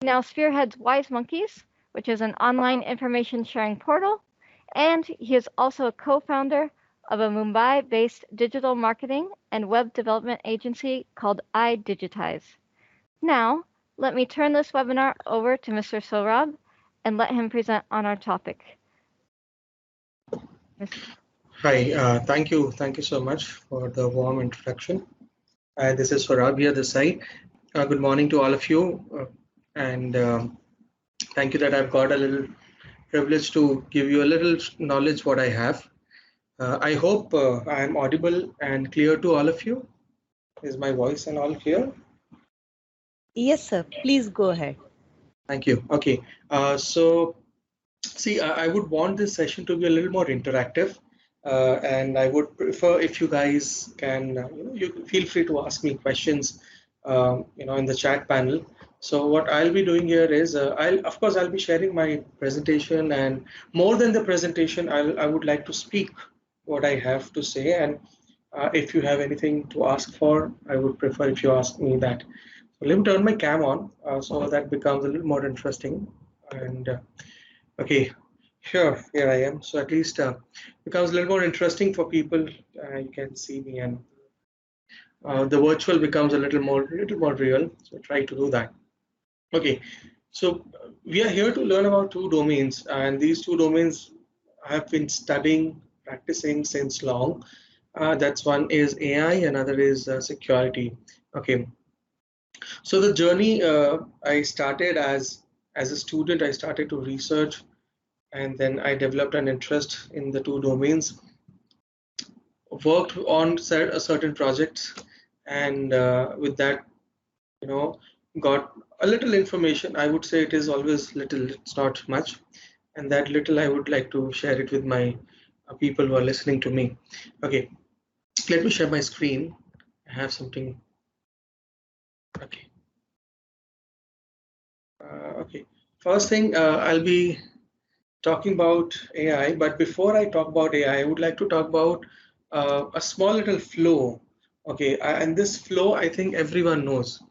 He now spearheads Wise Monkeys, which is an online information sharing portal, and he is also a co-founder of a Mumbai-based digital marketing and web development agency called iDigitize. Now, let me turn this webinar over to Mr. Saurabh and let him present on our topic. Hi, thank you so much for the warm introduction. This is Saurabh here this side. Good morning to all of you, and thank you that I've got a little privilege to give you a little knowledge what I have. I hope I am audible and clear to all of you. Is my voice and all clear? Yes, sir. Please go ahead. Thank you. Okay. So, see, I would want this session to be a little more interactive. And I would prefer if you guys can, you feel free to ask me questions, in the chat panel. So what I'll be doing here is, I'll be sharing my presentation, and more than the presentation, I would like to speak what I have to say. And if you have anything to ask for, I would prefer if you ask me that. So let me turn my cam on, so that becomes a little more interesting. And okay. Sure, here I am. So at least becomes a little more interesting for people. You can see me, and the virtual becomes a little more real. So try to do that. Okay, so we are here to learn about two domains, and these two domains I have been studying, practicing since long. That's one is AI, another is security. Okay, so the journey I started as a student. I started to research, and then I developed an interest in the two domains, worked on certain projects, and with that, got a little information. I would say it is always little, it's not much, and that little I would like to share it with my people who are listening to me. Okay, let me share my screen. I have something. Okay. Okay, first thing, I'll be talking about AI, but before I talk about AI, I would like to talk about a small little flow. Okay, and this flow, I think everyone knows.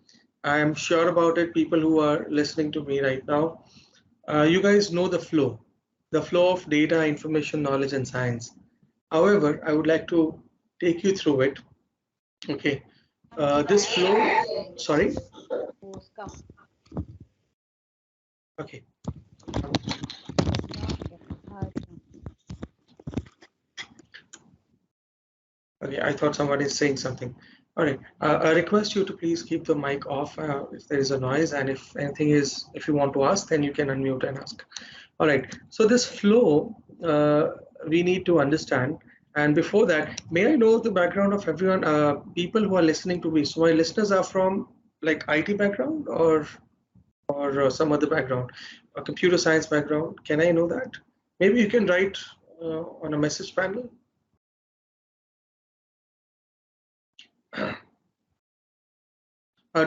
I am sure about it. People who are listening to me right now, you guys know the flow of data, information, knowledge, and science. However, I would like to take you through it. Okay, this flow. Sorry. Okay. Okay, I thought somebody is saying something. All right, I request you to please keep the mic off if there is a noise, and if anything is, if you want to ask, then you can unmute and ask. All right, so this flow we need to understand. And before that, may I know the background of everyone, people who are listening to me? So my listeners are from like IT background or some other background, a computer science background. Can I know that? Maybe you can write on a message panel.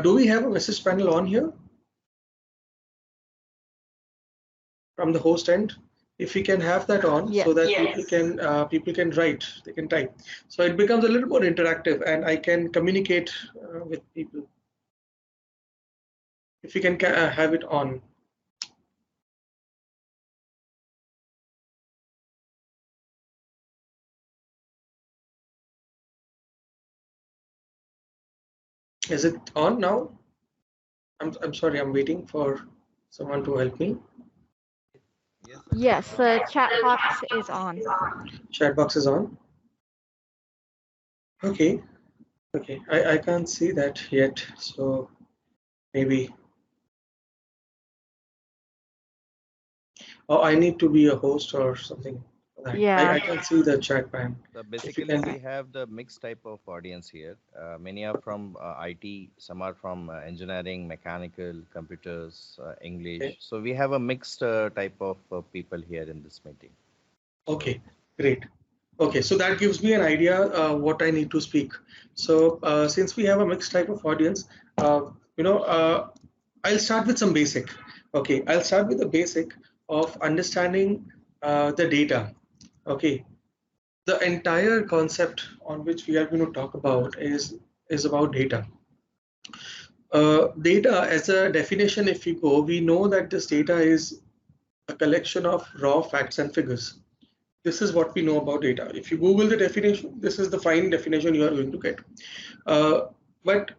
Do we have a message panel on here from the host end? If we can have that on, yes, so that yes, people can write, they can type. So it becomes a little more interactive, and I can communicate with people. If we can have it on. Is it on now? I'm sorry, I'm waiting for someone to help me. Yes, the chat box is on. Chat box is on. Okay. Okay, I can't see that yet, so maybe. Oh, I need to be a host or something. Yeah, I can see the chat pan. So basically, we have the mixed type of audience here. Many are from IT, some are from engineering, mechanical, computers, English. Okay. So we have a mixed type of people here in this meeting. Okay, great. Okay, so that gives me an idea what I need to speak. So since we have a mixed type of audience, I'll start with some basic. Okay, I'll start with the basic of understanding the data. Okay, the entire concept on which we are going to talk about is about data. Data as a definition, if we go, we know that this data is a collection of raw facts and figures. This is what we know about data. If you Google the definition, this is the fine definition you are going to get. But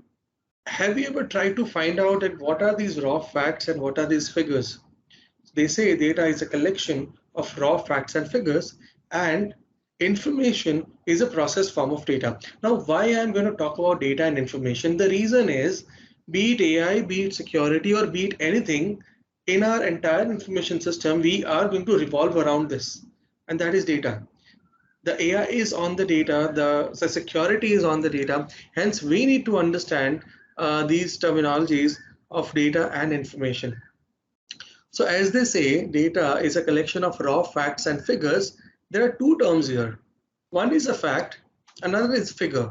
have you ever tried to find out that what are these raw facts and what are these figures? They say data is a collection of raw facts and figures, and information is a processed form of data. Now, why I'm going to talk about data and information? The reason is, be it AI, be it security, or be it anything, in our entire information system, we are going to revolve around this, and that is data. The AI is on the data, the security is on the data. Hence, we need to understand these terminologies of data and information. So as they say, data is a collection of raw facts and figures. There are two terms here. One is a fact, another is figure.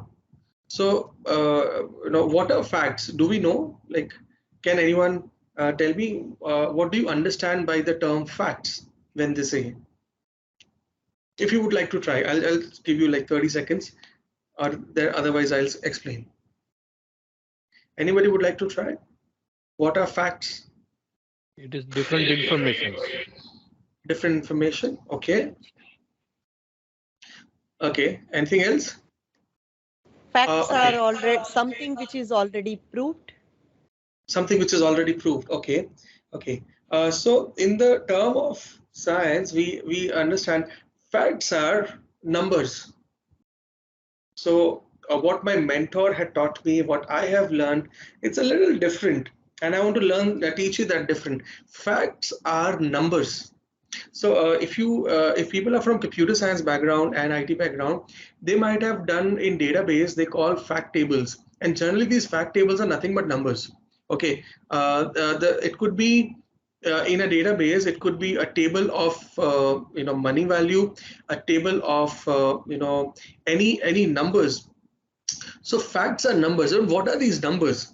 So, what are facts? Do we know? Like, can anyone tell me what do you understand by the term facts when they say? If you would like to try, I'll give you like 30 seconds, or there, otherwise I'll explain. Anybody would like to try? What are facts? It is different information. Different information. Okay. Okay. Anything else? Facts Okay. are already something which is already proved. Something which is already proved. Okay. Okay. So in the term of science, we understand facts are numbers. So what my mentor had taught me, what I have learned, it's a little different, and I want to teach you that different. Facts are numbers. So if people are from computer science background and IT background, they might have done in database, they call fact tables, and generally these fact tables are nothing but numbers. Okay, it could be in a database, it could be a table of money value, a table of any numbers. So facts are numbers. And what are these numbers?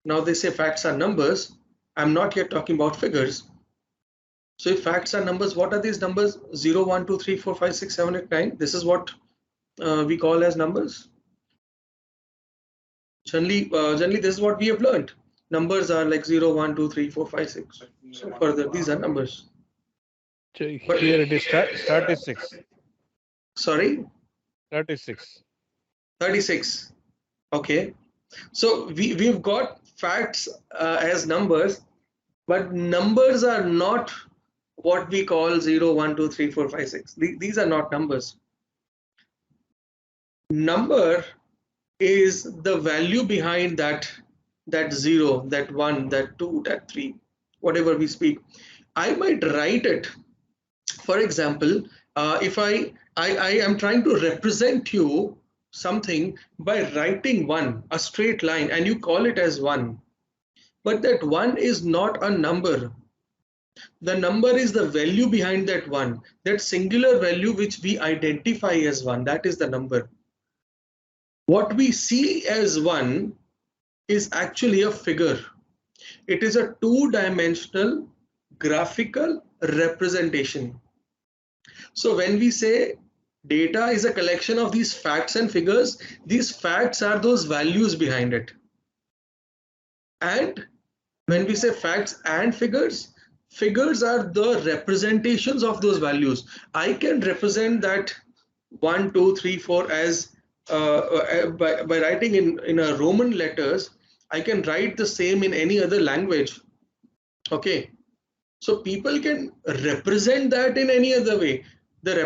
Now they say facts are numbers. I'm not yet talking about figures. So if facts are numbers, what are these numbers? 0, 1, 2, 3, 4, 5, 6, 7, 8, 9. This is what we call as numbers. Generally, this is what we have learned. Numbers are like 0, 1, 2, 3, 4, 5, 6. So further, these are numbers. So here it is statistics. Sorry? 36. 36. Okay. So we've got facts as numbers, but numbers are not what we call 0, 1, 2, 3, 4, 5, 6. These are not numbers. Number is the value behind that 0, that 1, that 2, that 3, whatever we speak. I might write it. For example, if I am trying to represent you something by writing 1, a straight line, and you call it as 1. But that 1 is not a number. The number is the value behind that 1, that singular value which we identify as 1, that is the number. What we see as 1 is actually a figure. It is a two-dimensional graphical representation. So when we say data is a collection of these facts and figures, these facts are those values behind it. And when we say facts and figures, figures are the representations of those values. I can represent that 1, 2, 3, 4 as by writing in a Roman letters. I can write the same in any other language. Okay, so people can represent that in any other way. The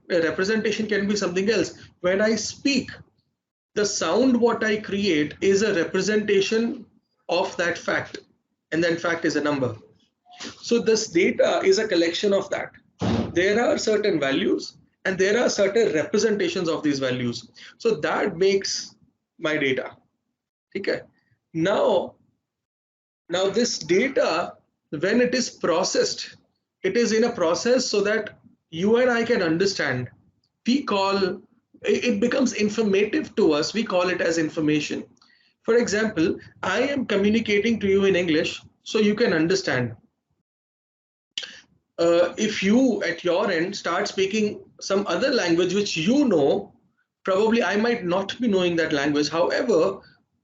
representation can be something else. When I speak, the sound what I create is a representation of that fact, and that fact is a number. So this data is a collection of that. There are certain values and there are certain representations of these values. So that makes my data. Okay. Now this data, when it is processed, it is in a process so that you and I can understand. We call it becomes informative to us. We call it as information. For example, I am communicating to you in English so you can understand. If you at your end start speaking some other language which you know, probably I might not be knowing that language. However,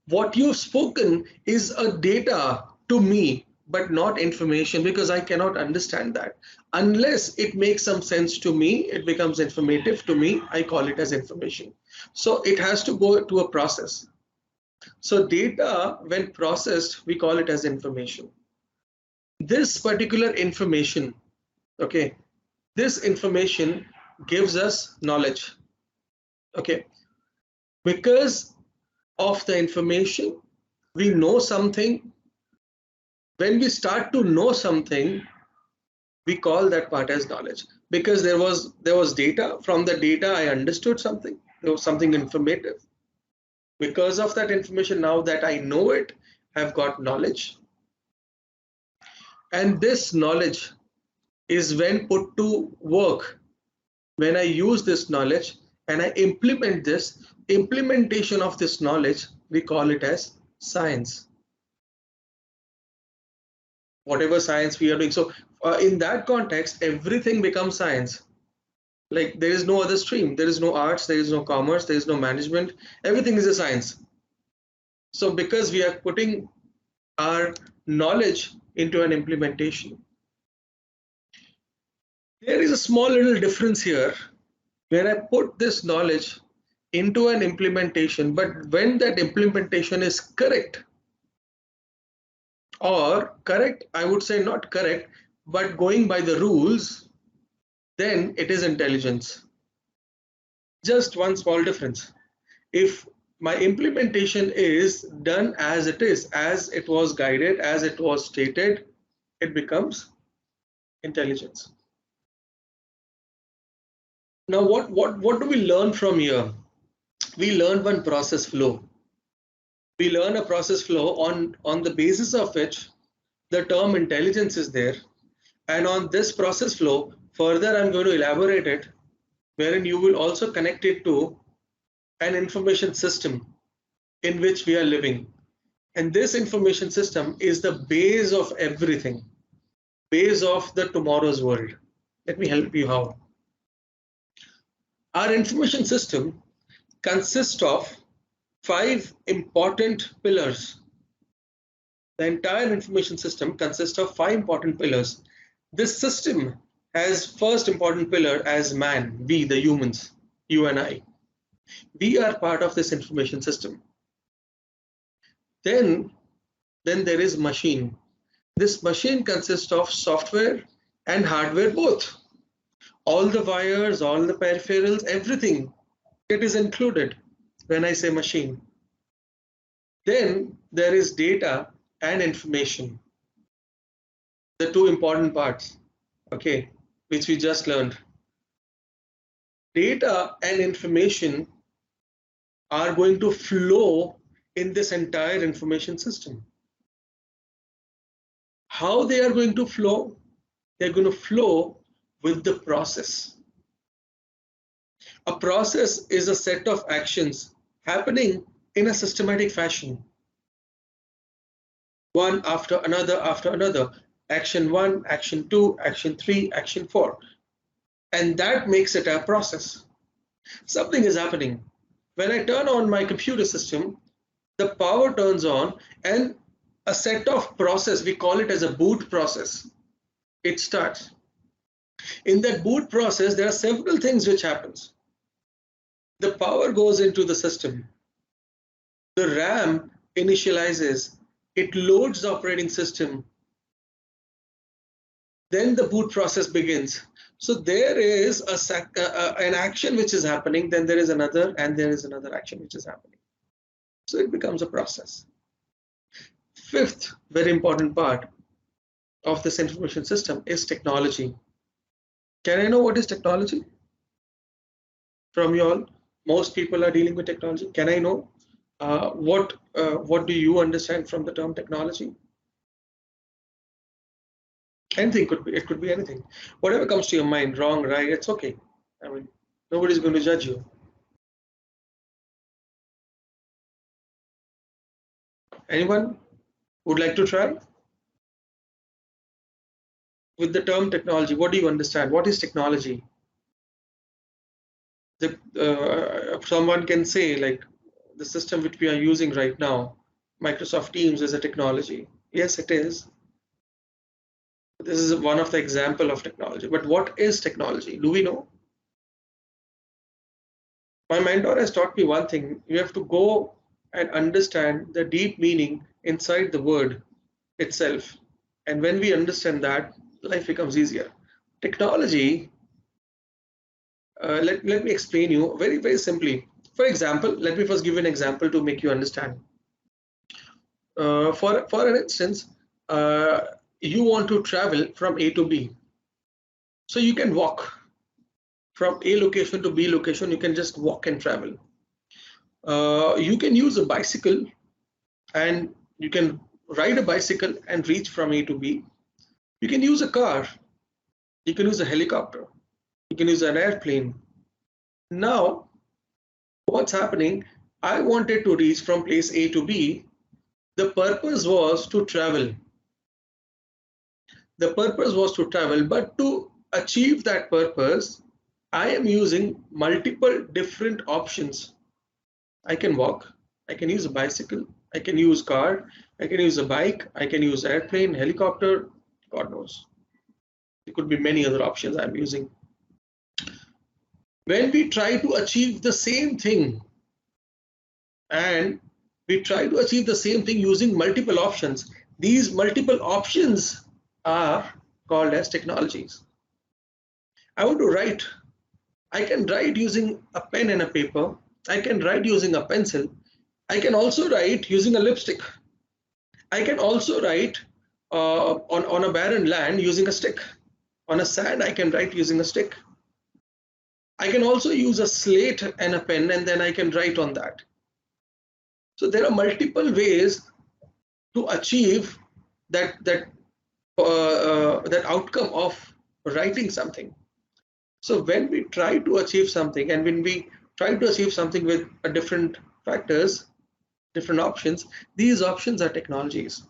What you've spoken is a data to me, but not information, because I cannot understand that. Unless it makes some sense to me, it becomes informative to me, I call it as information. So it has to go to a process. So data, when processed, we call it as information. This particular information, okay, this information gives us knowledge, okay, because of the information, we know something. When we start to know something, we call that part as knowledge, because there was data. From the data, I understood something. There was something informative. Because of that information, now that I know it, I've got knowledge. And this knowledge is when put to work. When I use this knowledge and I implement this, implementation of this knowledge, we call it as science. Whatever science we are doing. So in that context, everything becomes science. Like there is no other stream. There is no arts, there is no commerce, there is no management. Everything is a science. So because we are putting our knowledge into an implementation. There is a small little difference here where I put this knowledge into an implementation, but when that implementation is correct, or correct, I would say not correct, but going by the rules, then it is intelligence. Just one small difference. If my implementation is done as it is, as it was guided, as it was stated, it becomes intelligence. Now, what do we learn from here? We learn one process flow. We learn a process flow on the basis of which the term intelligence is there. And on this process flow, further I'm going to elaborate it, wherein you will also connect it to an information system in which we are living. And this information system is the base of everything, base of the tomorrow's world. Let me help you how. Our information system consists of 5 important pillars. The entire information system consists of 5 important pillars. This system has first important pillar as man, we the humans, you and I. We are part of this information system. Then there is machine. This machine consists of software and hardware both. All the wires, all the peripherals, everything, it is included when I say machine. Then there is data and information, the 2 important parts, okay, which we just learned. Data and information are going to flow in this entire information system. How they are going to flow? They're going to flow with the process. A process is a set of actions happening in a systematic fashion. One after another. Action 1, action 2, action 3, action 4. And that makes it a process. Something is happening. When I turn on my computer system, the power turns on and a set of process, we call it as a boot process, it starts. In that boot process, there are several things which happens. The power goes into the system. The RAM initializes, it loads the operating system. Then the boot process begins. So there is an action which is happening, then there is another, and there is another action which is happening. So it becomes a process. Fifth very important part of this information system is technology. Can I know what is technology? From you all, most people are dealing with technology. Can I know what do you understand from the term technology? Anything could be, it could be anything. Whatever comes to your mind, wrong, right, it's okay. I mean, nobody's going to judge you. Anyone would like to try? With the term technology, what do you understand? What is technology? Someone can say, like, the system which we are using right now, Microsoft Teams, is a technology. Yes, it is. This is one of the example of technology. But what is technology? Do we know? My mentor has taught me one thing. You have to go and understand the deep meaning inside the word itself. And when we understand that, life becomes easier. Technology, let me explain you very, very simply. For example, let me first give you an example to make you understand. For an instance, you want to travel from A to B. So you can walk from A location to B location. You can just walk and travel. You can use a bicycle and you can ride a bicycle and reach from A to B. You can use a car. You can use a helicopter. You can use an airplane. Now, what's happening? I wanted to reach from place A to B. The purpose was to travel. The purpose was to travel, but to achieve that purpose, I am using multiple different options. I can walk, I can use a bicycle, I can use car, I can use a bike, I can use airplane, helicopter, God knows. There could be many other options I'm using. When we try to achieve the same thing, and we try to achieve the same thing using multiple options, these multiple options are called as technologies. I want to write. I can write using a pen and a paper. I can write using a pencil. I can also write using a lipstick. I can also write on a barren land using a stick. On a sand, I can write using a stick. I can also use a slate and a pen, and then I can write on that. So there are multiple ways to achieve that outcome of writing something. So when we try to achieve something, and when we try to achieve something with different factors, different options, these options are technologies.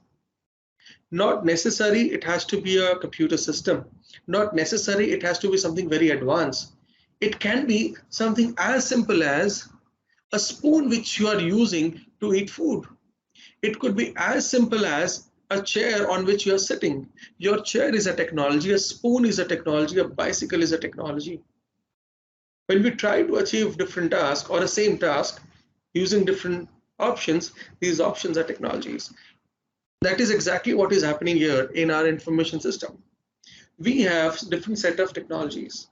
Not necessary it has to be a computer system. Not necessary it has to be something very advanced. It can be something as simple as a spoon which you are using to eat food. It could be as simple as a chair on which you are sitting. Your chair is a technology, a spoon is a technology, a bicycle is a technology. When we try to achieve different tasks or the same task using different options, these options are technologies. That is exactly what is happening here in our information system. We have different set of technologies.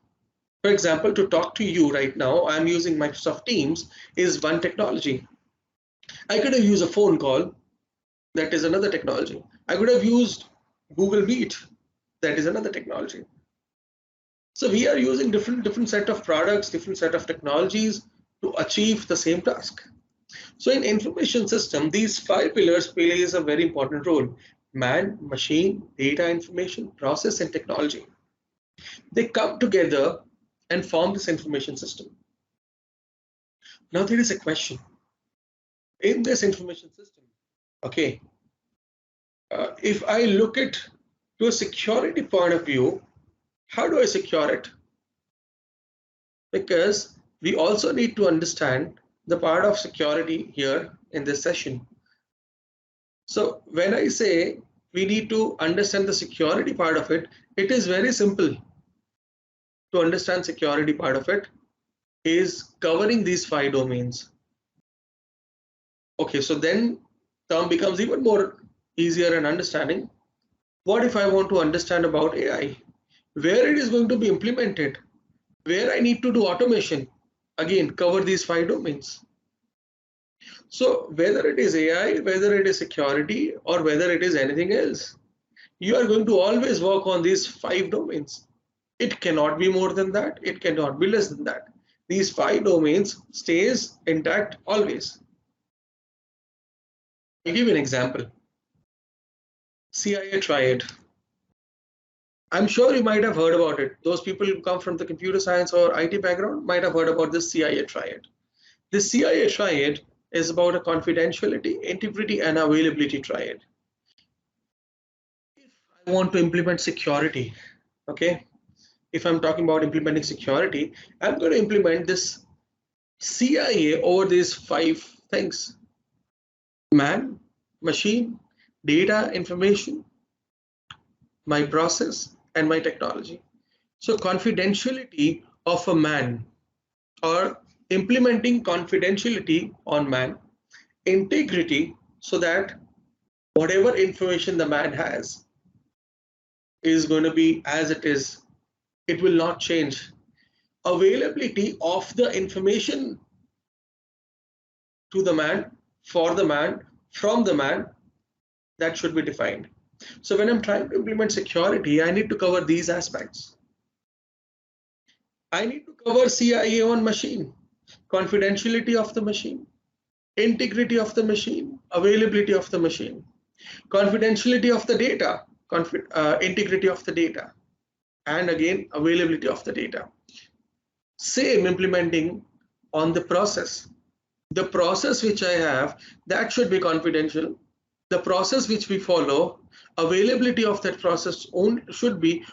For example, to talk to you right now, I'm using Microsoft Teams is one technology. I could have used a phone call. That is another technology. I could have used Google Meet. That is another technology. So we are using different set of products, different set of technologies to achieve the same task. So in information system, these 5 pillars plays a very important role: man, machine, data, information, process, and technology. They come together and form this information system. Now there is a question. In this information system, okay, if I look at to a security point of view, how do I secure it? Because we also need to understand the part of security here in this session. So when I say we need to understand the security part of it, it is very simple. To understand security part of it is covering these 5 domains. Okay, so then term becomes even more easier in understanding. What if I want to understand about AI? Where it is going to be implemented? Where I need to do automation? Again, cover these 5 domains. So whether it is AI, whether it is security, or whether it is anything else, you are going to always work on these 5 domains. It cannot be more than that. It cannot be less than that. These 5 domains stays intact always. I'll give you an example. CIA Triad. I'm sure you might have heard about it. Those people who come from the computer science or IT background might have heard about this CIA Triad. This CIA Triad is about a confidentiality, integrity, and availability triad. If I want to implement security, okay, if I'm talking about implementing security, I'm going to implement this CIA over these 5 things: man, machine, data, information, my process, and my technology. So confidentiality of a man, or implementing confidentiality on man, integrity, so that whatever information the man has is going to be as it is. It will not change. Availability of the information to the man, for the man, from the man, that should be defined. So when I'm trying to implement security, I need to cover these aspects. I need to cover CIA on machine, confidentiality of the machine, integrity of the machine, availability of the machine, confidentiality of the data, integrity of the data, and again availability of the data. Same implementing on the process. The process which I have, that should be confidential. The process which we follow, availability of that process should be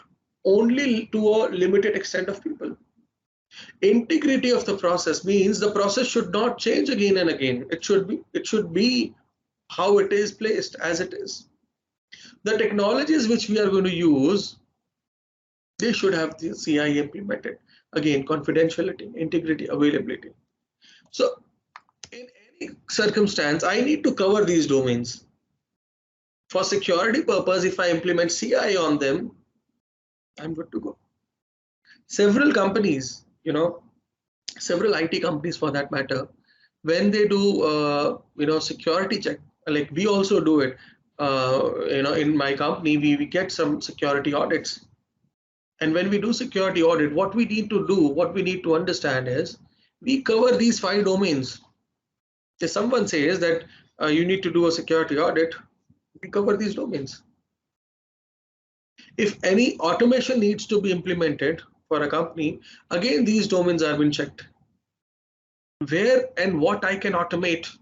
only to a limited extent of people. Integrity of the process means the process should not change again and again. It should be how it is placed, as it is. The technologies which we are going to use, they should have the CI implemented. Again, confidentiality, integrity, availability. So in any circumstance, I need to cover these domains. For security purpose, if I implement CI on them, I'm good to go. Several companies, several IT companies for that matter, when they do, security check, like we also do it, in my company, we get some security audits. And when we do security audit, what we need to do, what we need to understand is, we cover these 5 domains. If someone says that you need to do a security audit, we cover these domains. If any automation needs to be implemented for a company, again, these domains are being checked. Where and what I can automate.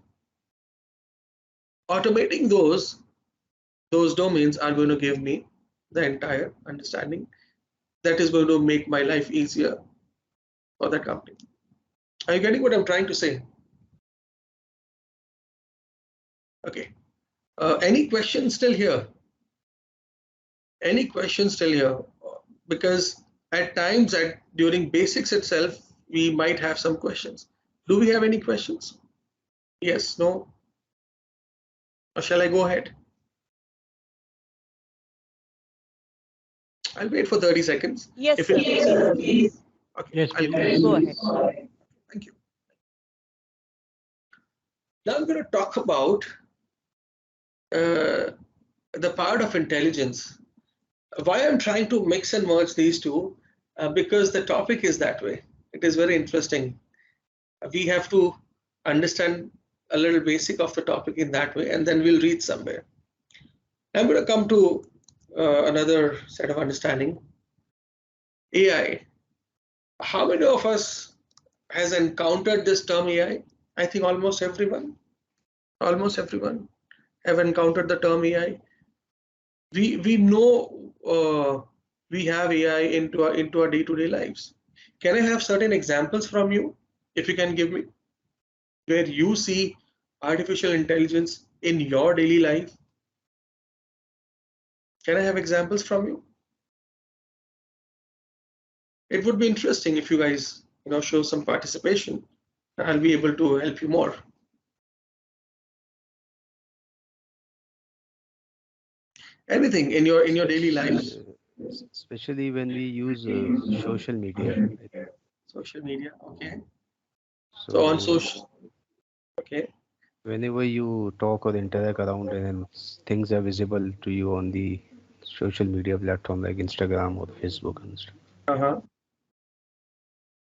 Automating those domains are going to give me the entire understanding that is going to make my life easier for that company. Are you getting what I'm trying to say? Okay. Any questions still here? Any questions still here? Because at times, during basics itself, we might have some questions. Do we have any questions? Yes, no? Or shall I go ahead? I'll wait for 30 seconds. Yes, If sir. it, Please. okay, Yes, I'll please. Go ahead. Thank you. Now I'm going to talk about the part of intelligence. Why I'm trying to mix and merge these two, because the topic is that way. It is very interesting. We have to understand a little basic of the topic in that way, and then we'll read somewhere. I'm going to come to another set of understanding. AI. How many of us has encountered this term AI? I think almost everyone. Almost everyone have encountered the term AI. We know we have AI into our day-to-day lives. Can I have certain examples from you, if you can give me, where you see artificial intelligence in your daily life? Can I have examples from you? It would be interesting if you guys, show some participation. I'll be able to help you more. Anything in your daily life. Especially when we use social media. Social media, okay. So So on social, okay. whenever you talk or interact around and things are visible to you on the social media platform like Instagram or Facebook and stuff. Uh-huh.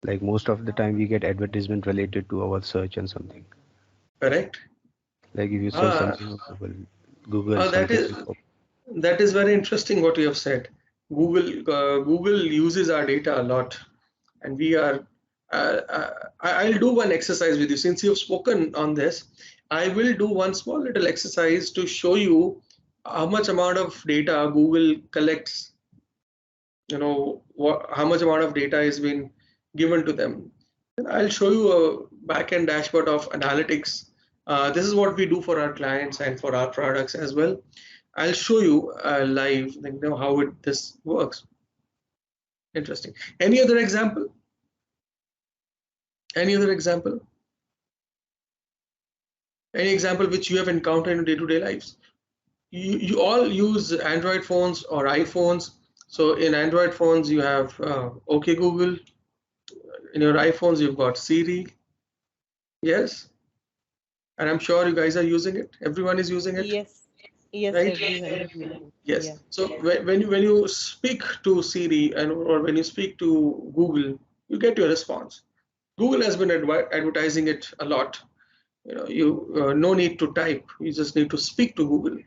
Like most of the time we get advertisement related to our search and something. Correct. Like if you search something on Google something. That is very interesting what you have said. Google uses our data a lot, and we are. I'll do one exercise with you since you have spoken on this. I will do one small little exercise to show you how much amount of data Google collects. How much amount of data is being given to them. And I'll show you a backend dashboard of analytics This is what we do for our clients and for our products as well. I'll show you live, how this works. Interesting. Any other example? Any other example? Any example which you have encountered in day-to-day lives? You all use Android phones or iPhones. So in Android phones, you have OK Google. In your iPhones, you've got Siri. Yes. And I'm sure you guys are using it. Everyone is using it. Yes. Yes, right? everyone is using. Yes. Yeah. So when you speak to Siri or when you speak to Google, you get your response. Google has been advertising it a lot. You no need to type. You just need to speak to Google.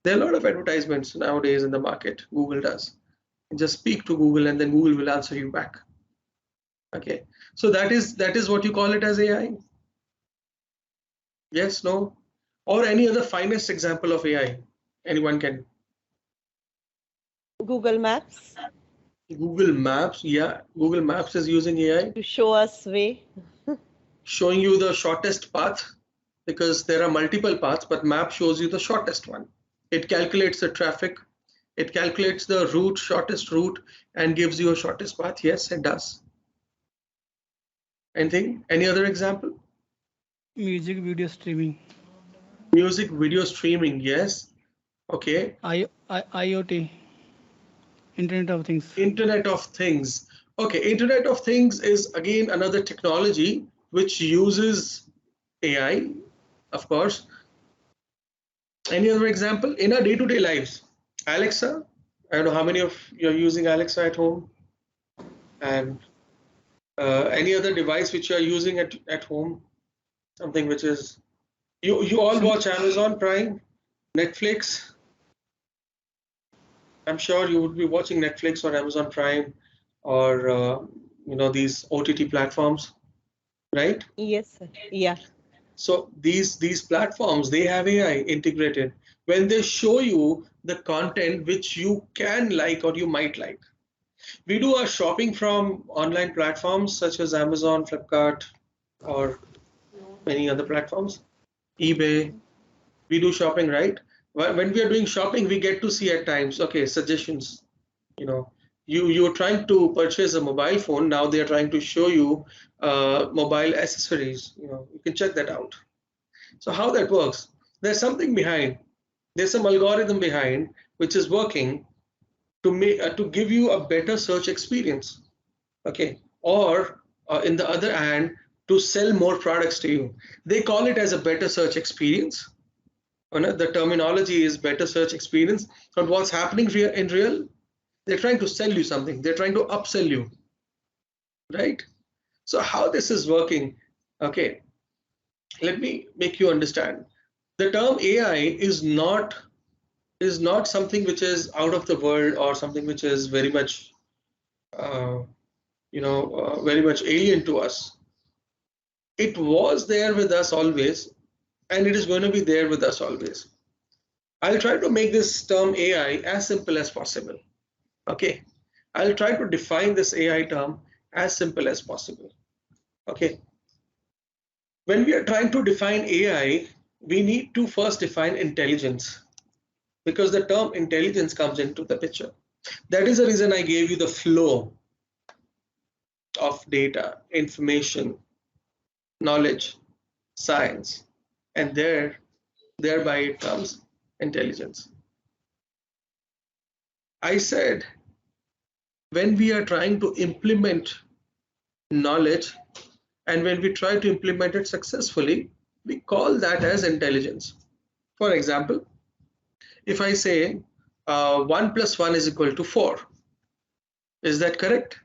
There are a lot of advertisements nowadays in the market. Google does. You just speak to Google and then Google will answer you back. Okay. So that is what you call it as AI. Yes, no, or any other finest example of AI anyone can. Google Maps Google Maps, yeah, Google Maps is using AI, to show us way. showing you the shortest path because there are multiple paths, but map shows you the shortest one. It calculates the traffic, it calculates the route, shortest route, and gives you a shortest path. Yes, it does. Anything? Any other example? Music video streaming. Music video streaming, yes. Okay. IoT. Internet of Things. Internet of Things. Okay, Internet of Things is again another technology which uses AI, of course. Any other example? In our day-to-day lives, Alexa, I don't know how many of you are using Alexa at home, and any other device which you are using at home, something which is, you all watch Amazon Prime, Netflix. I'm sure you would be watching Netflix or Amazon Prime or these OTT platforms, right? Yes, sir. Yeah. So these platforms, they have AI integrated. When they show you the content which you can like or you might like. We do our shopping from online platforms such as Amazon, Flipkart, or many other platforms, eBay. We do shopping, right? When we are doing shopping, we get to see at times, okay, suggestions. You're trying to purchase a mobile phone. Now they are trying to show you mobile accessories. You can check that out. So how that works? There's something behind. There's some algorithm behind which is working to give you a better search experience. Okay, or in the other hand, to sell more products to you. They call it as a better search experience. The terminology is better search experience. But what's happening in real? They're trying to sell you something. They're trying to upsell you, right? So how this is working? Okay, let me make you understand. The term AI is not something which is out of the world or something which is very much very much alien to us. It was there with us always, and it is going to be there with us always. I'll try to make this term AI as simple as possible. Okay, I'll try to define this AI term as simple as possible. Okay, when we are trying to define AI, we need to first define intelligence, because the term intelligence comes into the picture. That is the reason I gave you the flow of data, information, knowledge, science, and thereby it comes intelligence. I said, when we are trying to implement knowledge and when we try to implement it successfully, we call that as intelligence. For example, if I say 1 plus 1 is equal to 4, is that correct?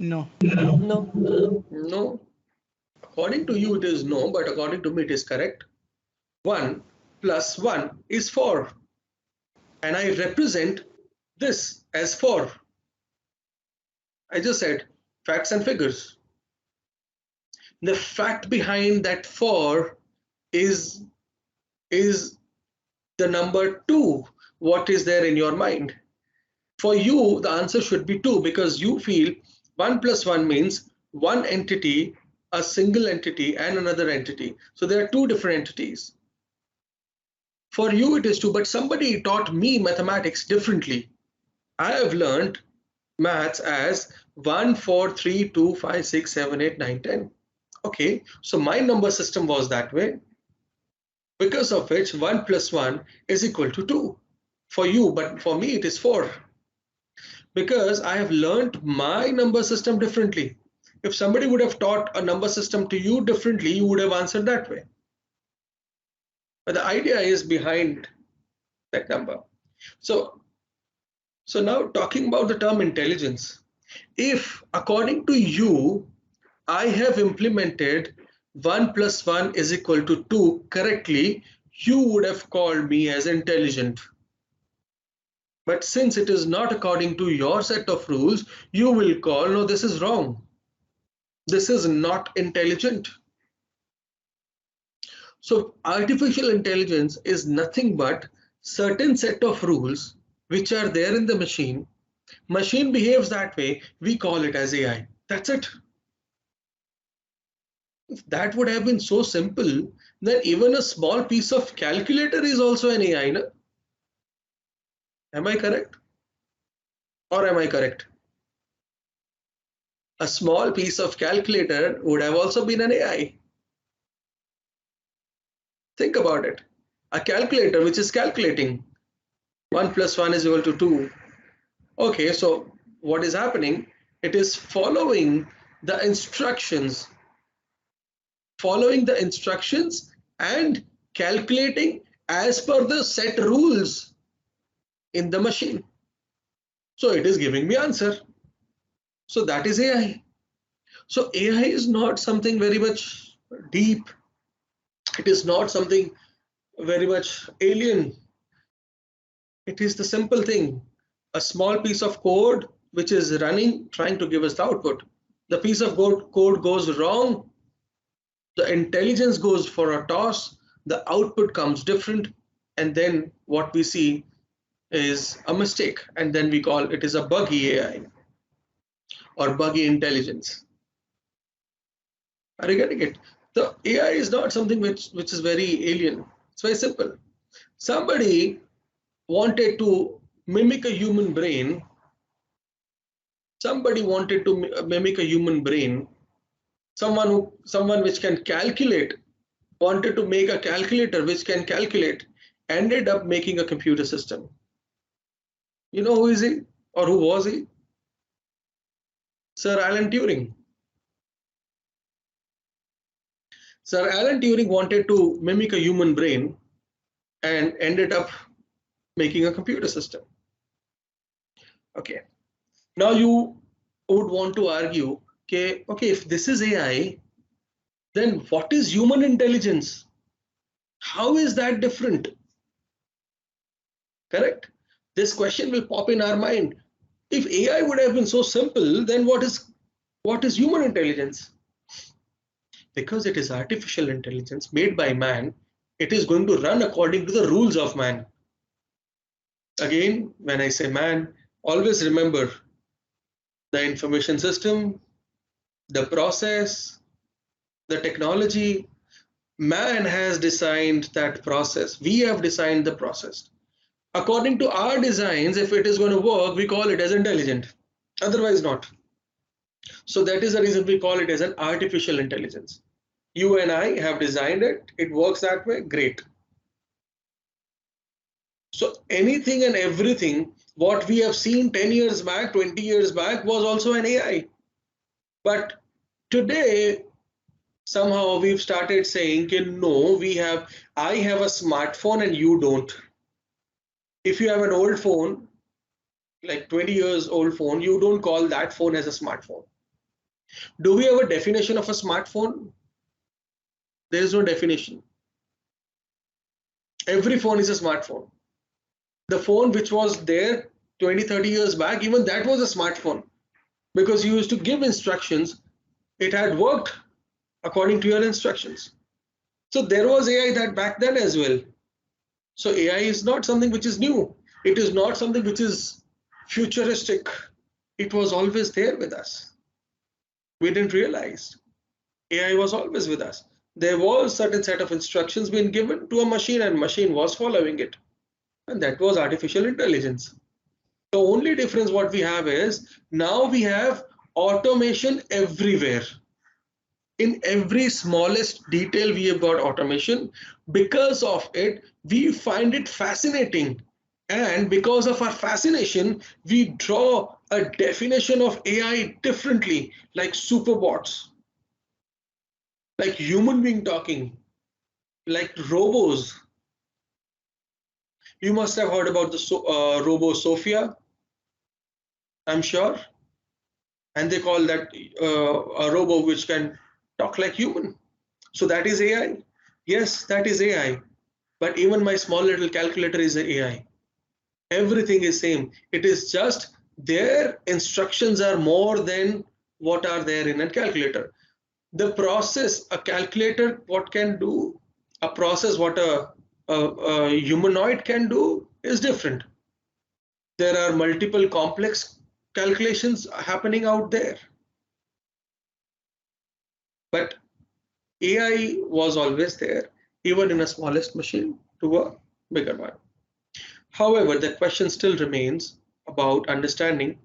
No. No. No. According to you, it is no, but according to me, it is correct. 1 plus 1 is 4. And I represent this as 4. I just said facts and figures. The fact behind that 4 is the number 2. What is there in your mind? For you, the answer should be 2 because you feel 1 plus 1 means one entity a single entity and another entity. So there are two different entities. For you it is two, but somebody taught me mathematics differently. I have learned maths as 1, 4, 3, 2, 5, 6, 7, 8, 9, 10. Okay, so my number system was that way, because of which 1 plus 1 is equal to 2 for you, but for me it is 4. Because I have learned my number system differently. If somebody would have taught a number system to you differently, you would have answered that way. But the idea is behind that number. So now talking about the term intelligence, if according to you, I have implemented 1 plus 1 is equal to 2 correctly, you would have called me as intelligent. But since it is not according to your set of rules, you will call, no, this is wrong. This is not intelligent. So artificial intelligence is nothing but certain set of rules which are there in the machine. Machine behaves that way, we call it as AI. That's it. If that would have been so simple, then even a small piece of calculator is also an AI. No? Am I correct? Or am I correct? A small piece of calculator would have also been an AI. Think about it. A calculator which is calculating 1 plus 1 is equal to 2. Okay, so what is happening? It is following the instructions and calculating as per the set rules in the machine. So it is giving me answer. So that is AI. So AI is not something very much deep. It is not something very much alien. It is the simple thing. A small piece of code which is running, trying to give us the output. The piece of code goes wrong. The intelligence goes for a toss. The output comes different. And then what we see is a mistake. And then we call it is a buggy AI or buggy intelligence. Are you getting it? The AI is not something which is very alien. It's very simple. Somebody wanted to mimic a human brain. Somebody wanted to mimic a human brain. Someone which can calculate, wanted to make a calculator which can calculate, ended up making a computer system. You know who is he or who was he? Sir Alan Turing. Sir Alan Turing wanted to mimic a human brain and ended up making a computer system. Okay. Now you would want to argue, okay, if this is AI, then what is human intelligence? How is that different? Correct? This question will pop in our mind. If AI would have been so simple, then what is human intelligence? Because it is artificial intelligence made by man, it is going to run according to the rules of man. Again, when I say man, always remember the information system, the process, the technology. Man has designed that process. We have designed the process. According to our designs, if it is going to work, we call it as intelligent. Otherwise not. So that is the reason we call it as an artificial intelligence. You and I have designed it. It works that way. Great. So anything and everything, what we have seen 10 years back, 20 years back was also an AI. But today, somehow we've started saying, no, I have a smartphone and you don't. If you have an old phone, like 20 years old phone, you don't call that phone as a smartphone. Do we have a definition of a smartphone? There is no definition. Every phone is a smartphone. The phone which was there 20, 30 years back, even that was a smartphone because you used to give instructions. It had worked according to your instructions. So there was AI that back then as well. So AI is not something which is new. It is not something which is futuristic. It was always there with us. We didn't realize. AI was always with us. There was a certain set of instructions being given to a machine and machine was following it. And that was artificial intelligence. The only difference what we have is now we have automation everywhere. In every smallest detail we have got automation. Because of it, we find it fascinating. And because of our fascination, we draw a definition of AI differently, like superbots, like human being talking, like robos. You must have heard about the robo Sophia, I'm sure. And they call that a robo which can talk like human. So that is AI. Yes, that is AI. But even my small little calculator is AI. Everything is same. It is just their instructions are more than what are there in a calculator. The process, a calculator, what can do, a process, what a humanoid can do is different. There are multiple complex calculations happening out there. But AI was always there, even in a smallest machine to a bigger one. However, the question still remains about understanding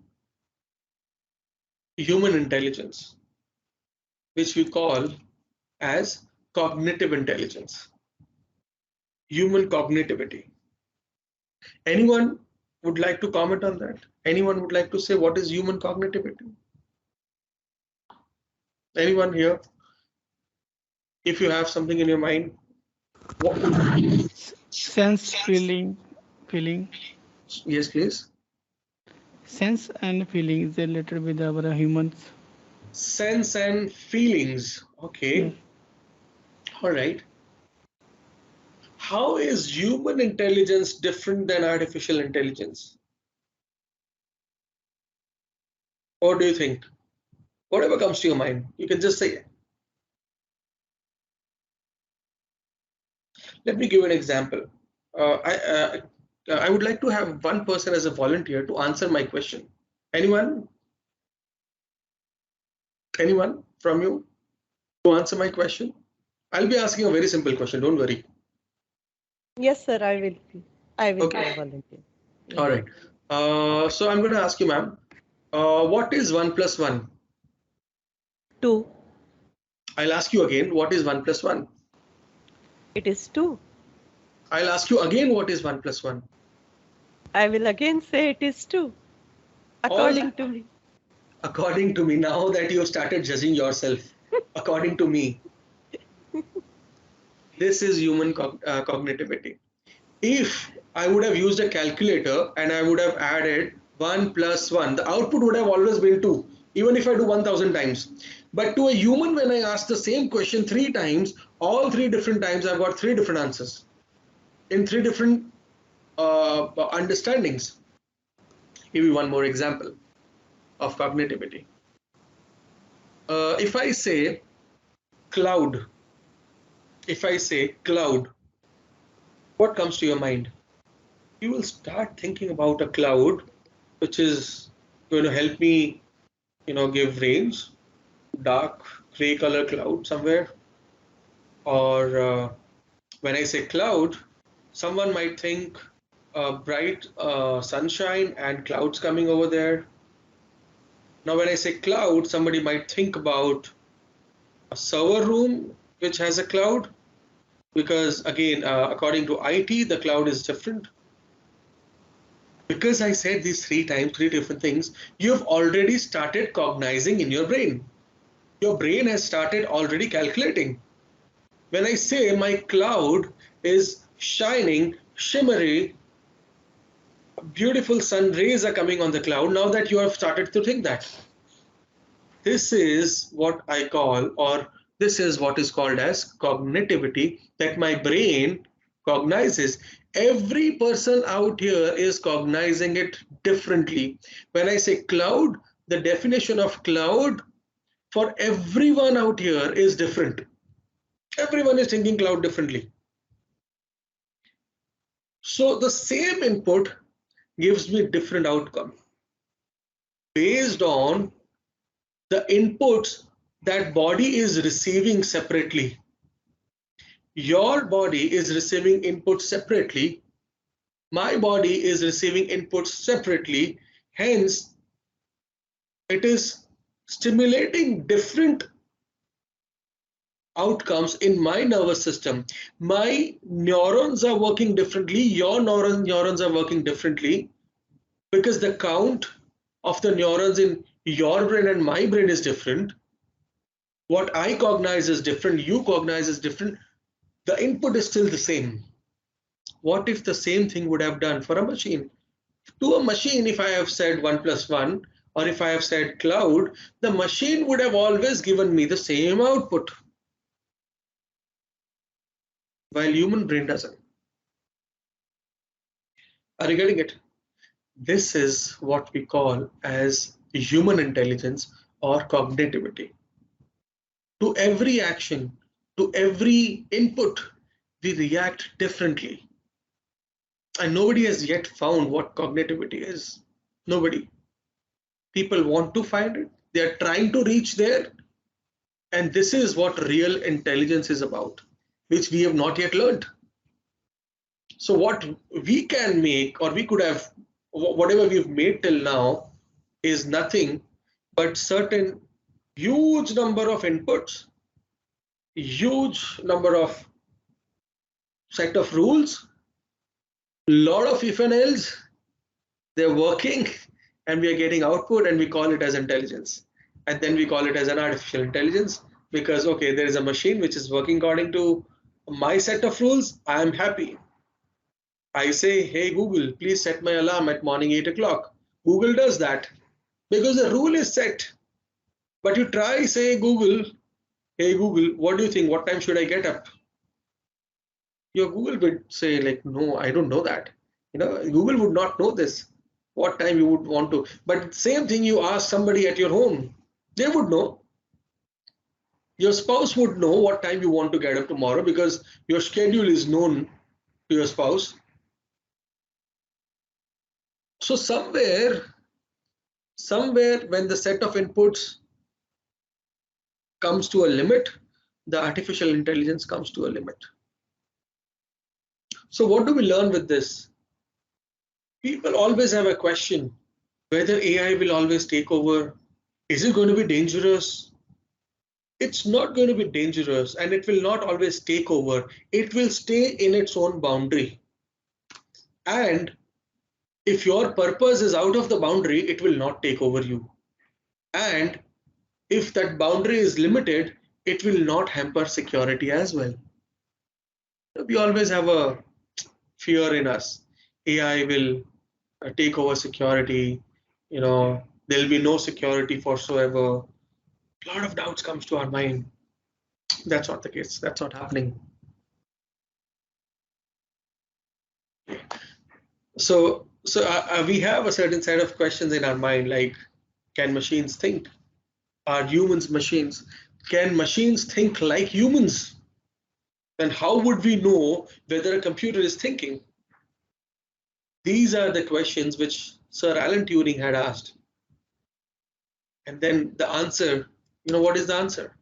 human intelligence, which we call as cognitive intelligence, human cognitivity. Anyone would like to comment on that? Anyone would like to say what is human cognitivity? Anyone here? If you have something in your mind, what would it be? Sense, feeling. Yes, please. Sense and feeling is related with our humans. Sense and feelings. Okay. Yes. All right. How is human intelligence different than artificial intelligence? What do you think? Whatever comes to your mind, you can just say it. Let me give an example. I would like to have one person as a volunteer to answer my question. Anyone? Anyone from you to answer my question? I'll be asking a very simple question. Don't worry. Yes, sir, I will be. I will Okay. be a volunteer. Yes. All right. So I'm going to ask you, ma'am, what is 1 plus 1? 2. I'll ask you again, what is 1 plus 1? It is 2. I'll ask you again, what is 1 plus 1? I will again say it is 2. According to me. According to me, now that you have started judging yourself, according to me, this is human cognitivity. If I would have used a calculator and I would have added 1 plus 1, the output would have always been 2, even if I do 1000 times. But to a human, when I ask the same question 3 times, all 3 different times I've got 3 different answers in 3 different understandings. Give you one more example of cognitivity. If I say cloud, what comes to your mind? You will start thinking about a cloud which is going to help me, give rains, dark gray color cloud somewhere. Or when I say cloud, someone might think bright sunshine and clouds coming over there. Now, when I say cloud, somebody might think about a server room which has a cloud, because again, according to IT, the cloud is different. Because I said these 3 times, 3 different things, you've already started cognizing in your brain. Your brain has started already calculating. When I say my cloud is shining, shimmery, beautiful sun rays are coming on the cloud, now that you have started to think that. This is what I call, or this is what is called as cognitivity, that my brain cognizes. Every person out here is cognizing it differently. When I say cloud, the definition of cloud for everyone out here is different. Everyone is thinking cloud differently. So the same input gives me different outcome based on the inputs that body is receiving separately. Your body is receiving input separately. My body is receiving inputs separately. Hence, it is stimulating different outcomes in my nervous system. My neurons are working differently. Your neurons are working differently because the count of the neurons in your brain and my brain is different. What I cognize is different. You cognize is different. The input is still the same. What if the same thing would have done for a machine? To a machine, if I have said 1 plus 1, or if I have said cloud, the machine would have always given me the same output, while human brain doesn't. Are you getting it? This is what we call as human intelligence or cognitivity. To every action, to every input, we react differently. And nobody has yet found what cognitivity is. Nobody. People want to find it. They are trying to reach there. And this is what real intelligence is about, which we have not yet learned. So what we can make, or we could have, whatever we've made till now is nothing but certain huge number of inputs, huge number of set of rules, lot of if and else, they're working and we are getting output and we call it as intelligence. And then we call it as an artificial intelligence because, okay, there is a machine which is working according to my set of rules. I am happy. I say, hey Google, please set my alarm at morning 8 o'clock. Google does that because the rule is set. But you try, say Google, hey Google, what do you think? What time should I get up? Your Google would say like, no, I don't know that. Google would not know this, what time you would want to. But same thing you ask somebody at your home, they would know. Your spouse would know what time you want to get up tomorrow because your schedule is known to your spouse. So somewhere when the set of inputs comes to a limit, the artificial intelligence comes to a limit. So what do we learn with this? People always have a question whether AI will always take over. Is it going to be dangerous? It's not going to be dangerous and it will not always take over. It will stay in its own boundary. And if your purpose is out of the boundary, it will not take over you. And if that boundary is limited, it will not hamper security as well. We always have a fear in us. AI will take over security, there'll be no security whatsoever. A lot of doubts comes to our mind. That's not the case. That's not happening. So we have a certain set of questions in our mind, like, can machines think? Are humans machines? Can machines think like humans? Then how would we know whether a computer is thinking? These are the questions which Sir Alan Turing had asked. And then the answer, what is the answer?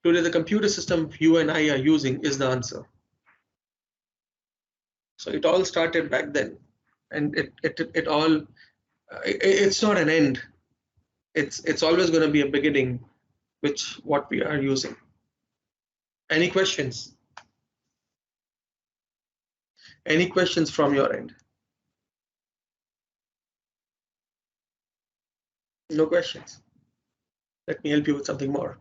Today, the computer system you and I are using is the answer. So it all started back then. And it's not an end. It's always going to be a beginning, what we are using. Any questions? Any questions from your end? No questions. Let me help you with something more.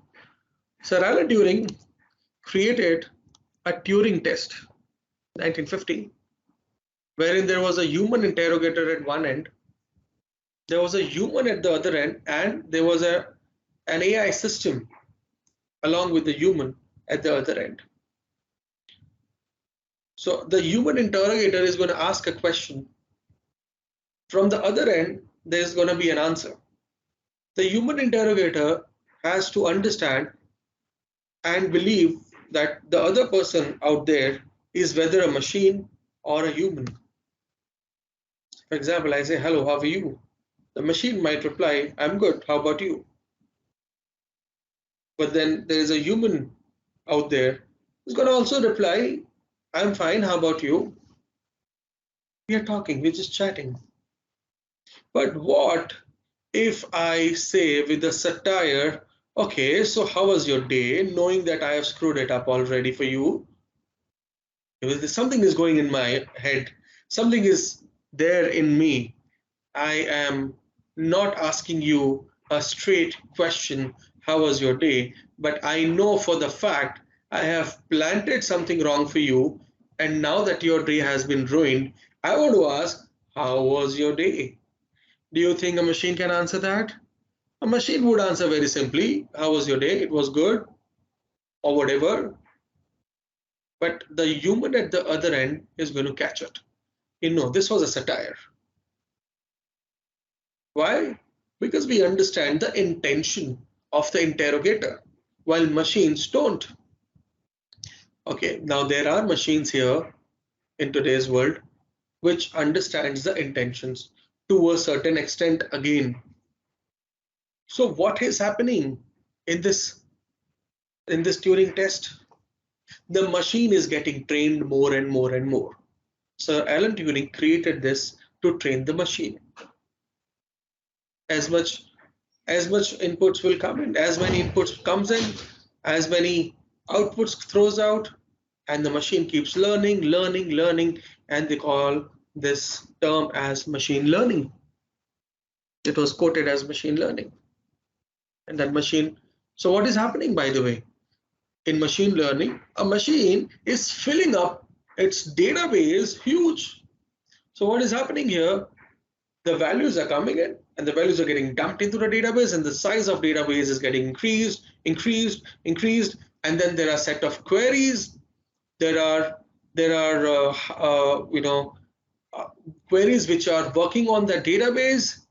Sir Alan Turing created a Turing test, 1950, wherein there was a human interrogator at one end, there was a human at the other end, and there was an AI system along with the human at the other end. So the human interrogator is going to ask a question. From the other end, there's going to be an answer. The human interrogator has to understand and believe that the other person out there is whether a machine or a human. For example, I say, hello, how are you? The machine might reply, I'm good, how about you? but then there is a human out there who's going to also reply, I'm fine, how about you? We are talking, we're just chatting. But what if I say with a satire, okay, so how was your day, knowing that I have screwed it up already for you? Because something is going in my head, something is there in me. I am not asking you a straight question, how was your day? But I know for the fact I have planted something wrong for you, and now that your day has been ruined, I want to ask, how was your day? Do you think a machine can answer that? A machine would answer very simply, how was your day? It was good, or whatever. But the human at the other end is going to catch it. You know, this was a satire. Why? Because we understand the intention of the interrogator, while machines don't. Okay, now there are machines here in today's world which understands the intentions to a certain extent again. So what is happening in this Turing test? The machine is getting trained more and more and more. Sir Alan Turing created this to train the machine. As much inputs will come in, as many inputs comes in, as many outputs throws out, and the machine keeps learning, and they call this term as machine learning. It was quoted as machine learning. And that machine, so what is happening, by the way? In machine learning, a machine is filling up its database huge. So what is happening here? The values are coming in and the values are getting dumped into the database, and the size of database is getting increased, and then there are a set of queries. There are queries which are working on the database.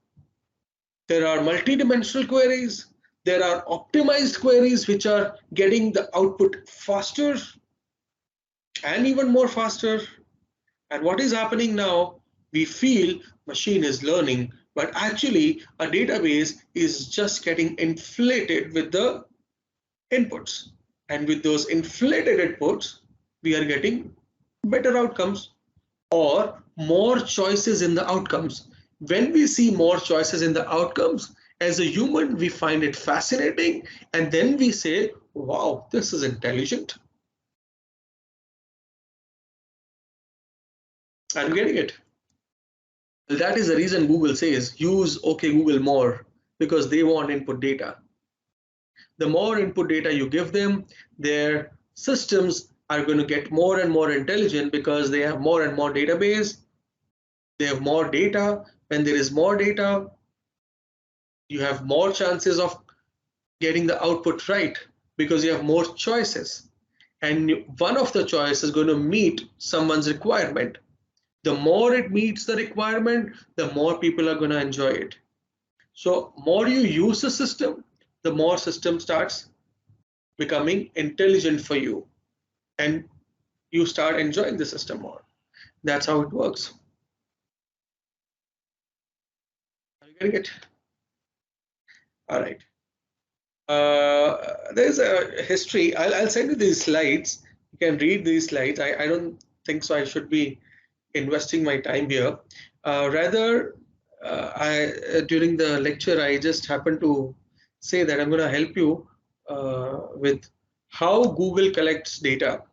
There are multidimensional queries. There are optimized queries which are getting the output faster and even more faster. And what is happening now? We feel machine is learning, but actually a database is just getting inflated with the inputs. And with those inflated inputs, we are getting better outcomes or more choices in the outcomes. When we see more choices in the outcomes, as a human, we find it fascinating, and then we say, wow, this is intelligent. I'm getting it. That is the reason Google says use OK Google more, because they want input data. The more input data you give them, their systems are going to get more and more intelligent because they have more and more database. They have more data. When there is more data, you have more chances of getting the output right because you have more choices. And one of the choices is going to meet someone's requirement. The more it meets the requirement, the more people are going to enjoy it. So more you use the system, the more system starts becoming intelligent for you, and you start enjoying the system more. That's how it works. Are you getting it? All right. There's a history. I'll send you these slides. You can read these slides. I don't think so. I should be investing my time here. Rather, during the lecture, I just happened to say that I'm going to help you with how Google collects data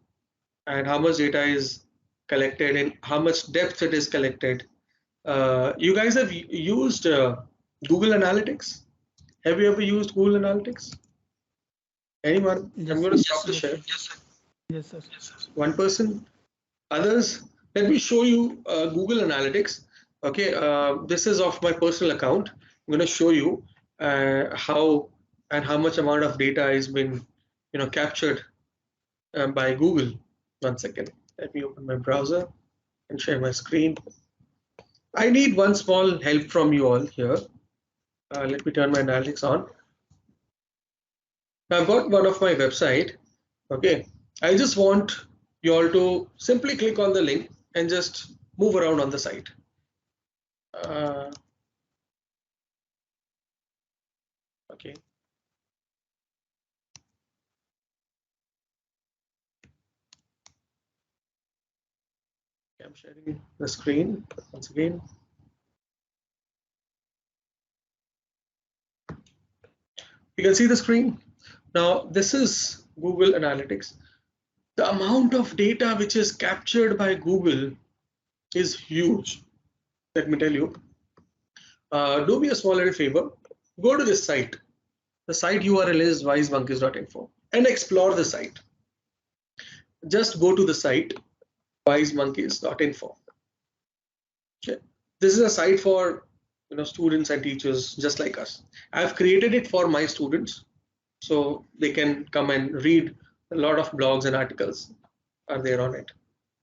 and how much data is collected and how much depth it is collected. You guys have used Google Analytics? Have you ever used Google Analytics? Anyone? Yes, I'm going to sir. stop the share. Yes, sir. One person? Others? Let me show you Google Analytics. Okay, this is of my personal account. I'm going to show you how much amount of data has been, captured by Google. 1 second. Let me open my browser and share my screen. I need one small help from you all here. Let me turn my analytics on. Now I've got one of my website. Okay, I just want you all to simply click on the link and just move around on the site. Okay. I'm sharing the screen once again. You can see the screen. Now, this is Google Analytics. The amount of data which is captured by Google is huge. Let me tell you. Do me a small little favor. Go to this site. The site URL is wisemonkeys.info and explore the site. Just go to the site wisemonkeys.info. Okay. This is a site for students and teachers just like us. I've created it for my students so they can come and read. A lot of blogs and articles are there on it.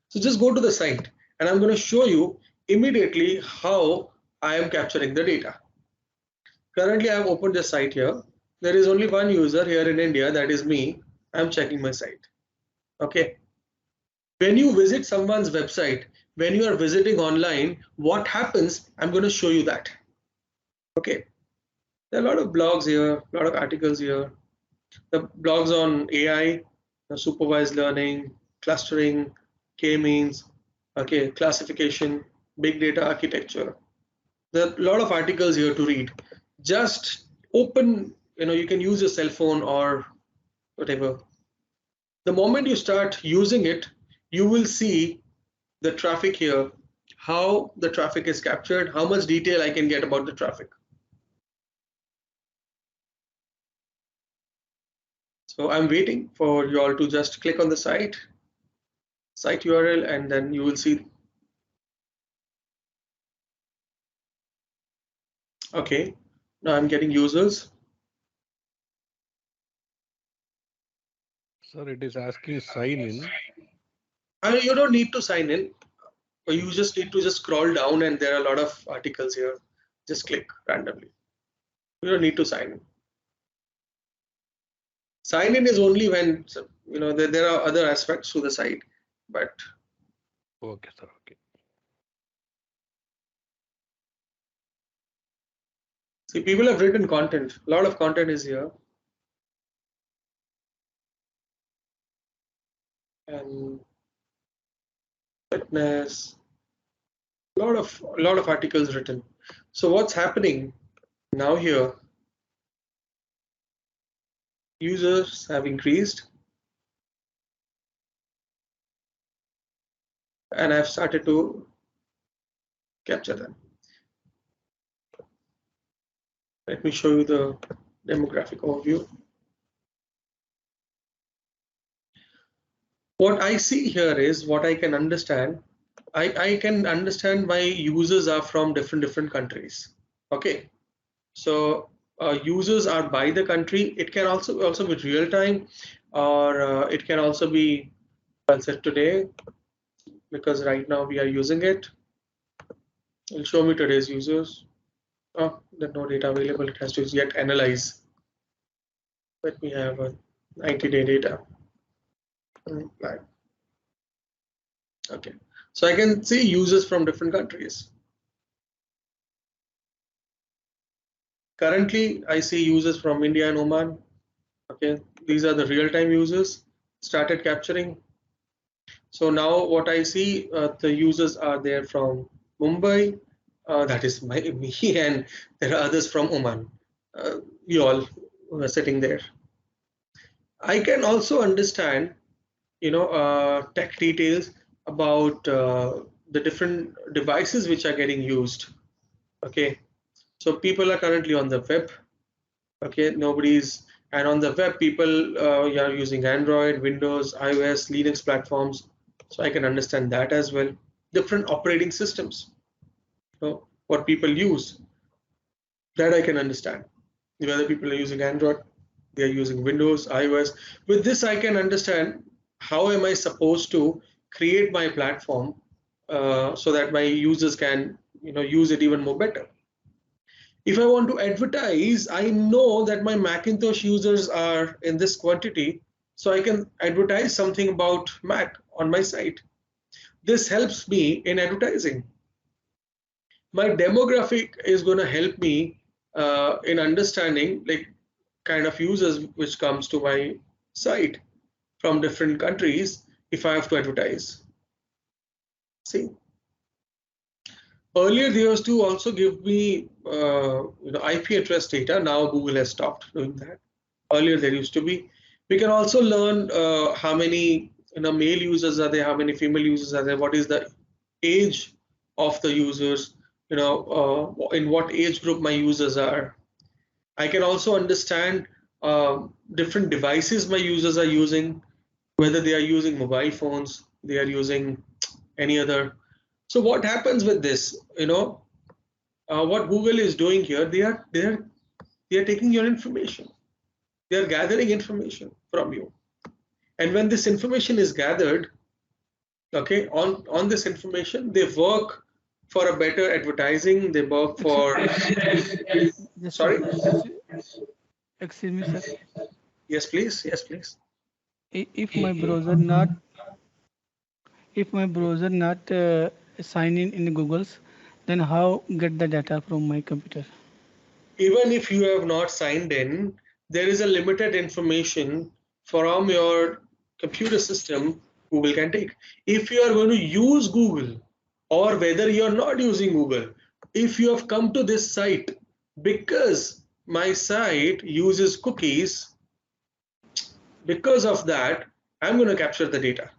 So just go to the site and I'm going to show you immediately how I am capturing the data. Currently, I have opened the site here. There is only one user here in India, that is me. I'm checking my site. Okay. When you visit someone's website, when you are visiting online, what happens? I'm going to show you that. Okay. There are a lot of blogs here, a lot of articles here. The blogs on AI, supervised learning, clustering, K-means, okay, classification, big data architecture. There are a lot of articles here to read. Just open, you can use your cell phone or whatever. The moment you start using it, you will see the traffic here, how the traffic is captured, how much detail I can get about the traffic. So I'm waiting for you all to just click on the site URL, and then you will see. Okay, now I'm getting users. Sir, it is asking sign in. You don't need to sign in. You just need to just scroll down and there are a lot of articles here. Just click randomly. You don't need to sign in. Sign in is only when there are other aspects to the site, but Okay, sir. Okay. see, people have written content. A lot of content is here, and fitness. A lot of articles written. So what's happening now here? Users have increased, and I've started to capture them. Let me show you the demographic overview. What I see here is what I can understand. I can understand my users are from different countries. Okay, so users are by the country. It can also be real time, or it can also be set today, because right now we are using it. It'll show me today's users. Oh, there's no data available. It has to yet analyze. Let me have a 90-day data. Okay, so I can see users from different countries. Currently, I see users from India and Oman. Okay, these are the real-time users. Started capturing. So now what I see, the users are there from Mumbai. That is me, and there are others from Oman. You all who are sitting there. I can also understand, tech details about the different devices which are getting used. Okay, so people are currently on the web. Okay, and on the web, people are using Android, Windows, iOS, Linux platforms. So I can understand that as well. Different operating systems, what people use, that I can understand. Whether people are using Android, they are using Windows, iOS. With this, I can understand how am I supposed to create my platform so that my users can use it even more better. If I want to advertise, I know that my Macintosh users are in this quantity, so I can advertise something about Mac on my site. This helps me in advertising. My demographic is going to help me in understanding like kind of users which comes to my site from different countries if I have to advertise. See, earlier they used to also give me IP address data. Now Google has stopped doing that. Earlier there used to be. We can also learn how many male users are there, how many female users are there, what is the age of the users, in what age group my users are. I can also understand different devices my users are using, whether they are using mobile phones, they are using any other. So what happens with this? What Google is doing here, they are taking your information. They are gathering information from you. And when this information is gathered, okay, on this information, they work for a better advertising. They work for. Just Sorry. excuse me, sir. Yes, please. Yes, please. If my browser not sign in Google's, then how get the data from my computer? Even if you have not signed in, there is a limited information from your computer system Google can take. If you are going to use Google, or whether you are not using Google, if you have come to this site because my site uses cookies, because of that, I'm going to capture the data.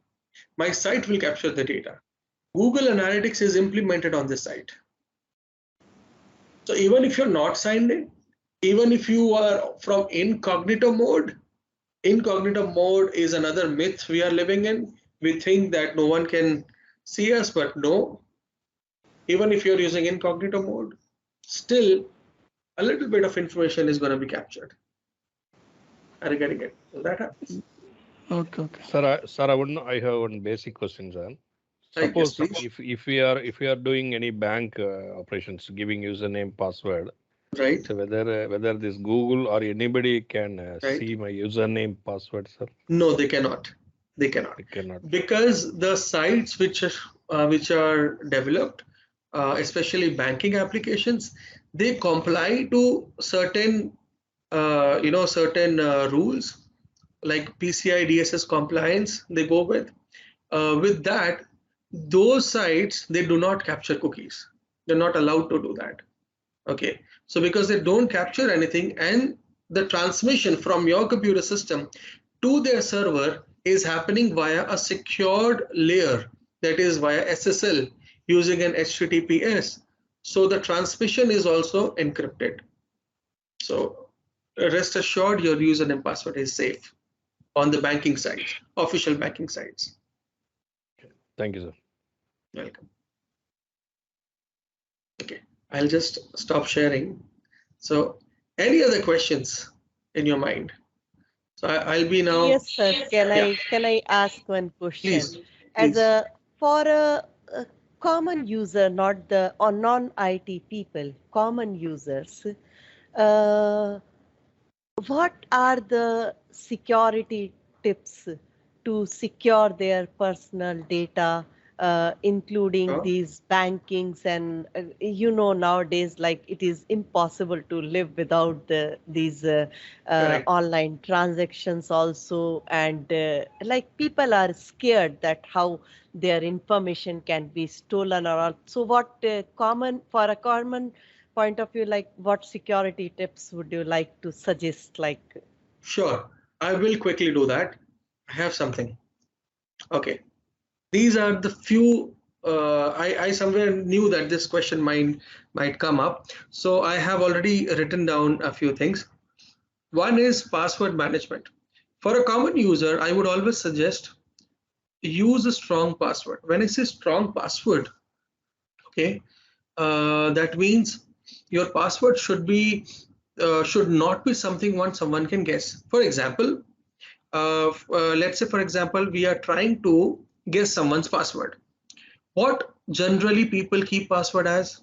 My site will capture the data. Google Analytics is implemented on this site. So even if you're not signed in, even if you are from incognito mode is another myth we are living in. We think that no one can see us, but no. Even if you're using incognito mode, still a little bit of information is going to be captured. Are you getting it? So that happens. Okay. Sir, I have one basic question, sir. Suppose if we are doing any bank operations, giving username, password, right? So whether this Google or anybody can see my username, password, sir? No, they cannot. They cannot. Because the sites which are developed, especially banking applications, they comply to certain rules like PCI DSS compliance. They go with that. Those sites, they do not capture cookies. They're not allowed to do that. Okay, so because they don't capture anything, and the transmission from your computer system to their server is happening via a secured layer, that is via SSL using an HTTPS. So the transmission is also encrypted. So rest assured your username password is safe on the banking sites, official banking sites. Thank you, sir. Welcome. Okay, I'll just stop sharing. So any other questions in your mind? So I'll be now. Yes, sir. Can I ask one question? Please. As for a common user, not the or non-IT people, common users, what are the security tips to secure their personal data, including these bankings? And nowadays, like, it is impossible to live without these online transactions also, and like, people are scared that how their information can be stolen or all. So what for a common point of view, like, what security tips would you like to suggest? Like, sure, I will quickly do that. I have something. Okay, these are the few. I somewhere knew that this question might come up, so I have already written down a few things. One is password management. For a common user, I would always suggest use a strong password. When I say strong password, okay, that means your password should not be something someone can guess. For example, let's say, for example, we are trying to guess someone's password. What generally people keep password as?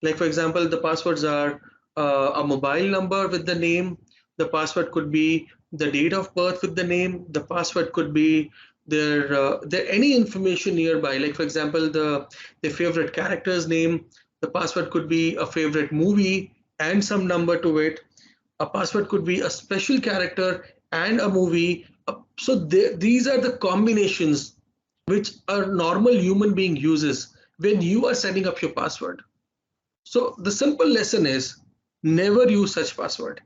Like, for example, the passwords are a mobile number with the name. The password could be the date of birth with the name. The password could be their any information nearby. Like, for example, their favorite character's name. The password could be a favorite movie and some number to it. A password could be a special character and a movie. So these are the combinations which a normal human being uses when you are setting up your password. So the simple lesson is never use such password.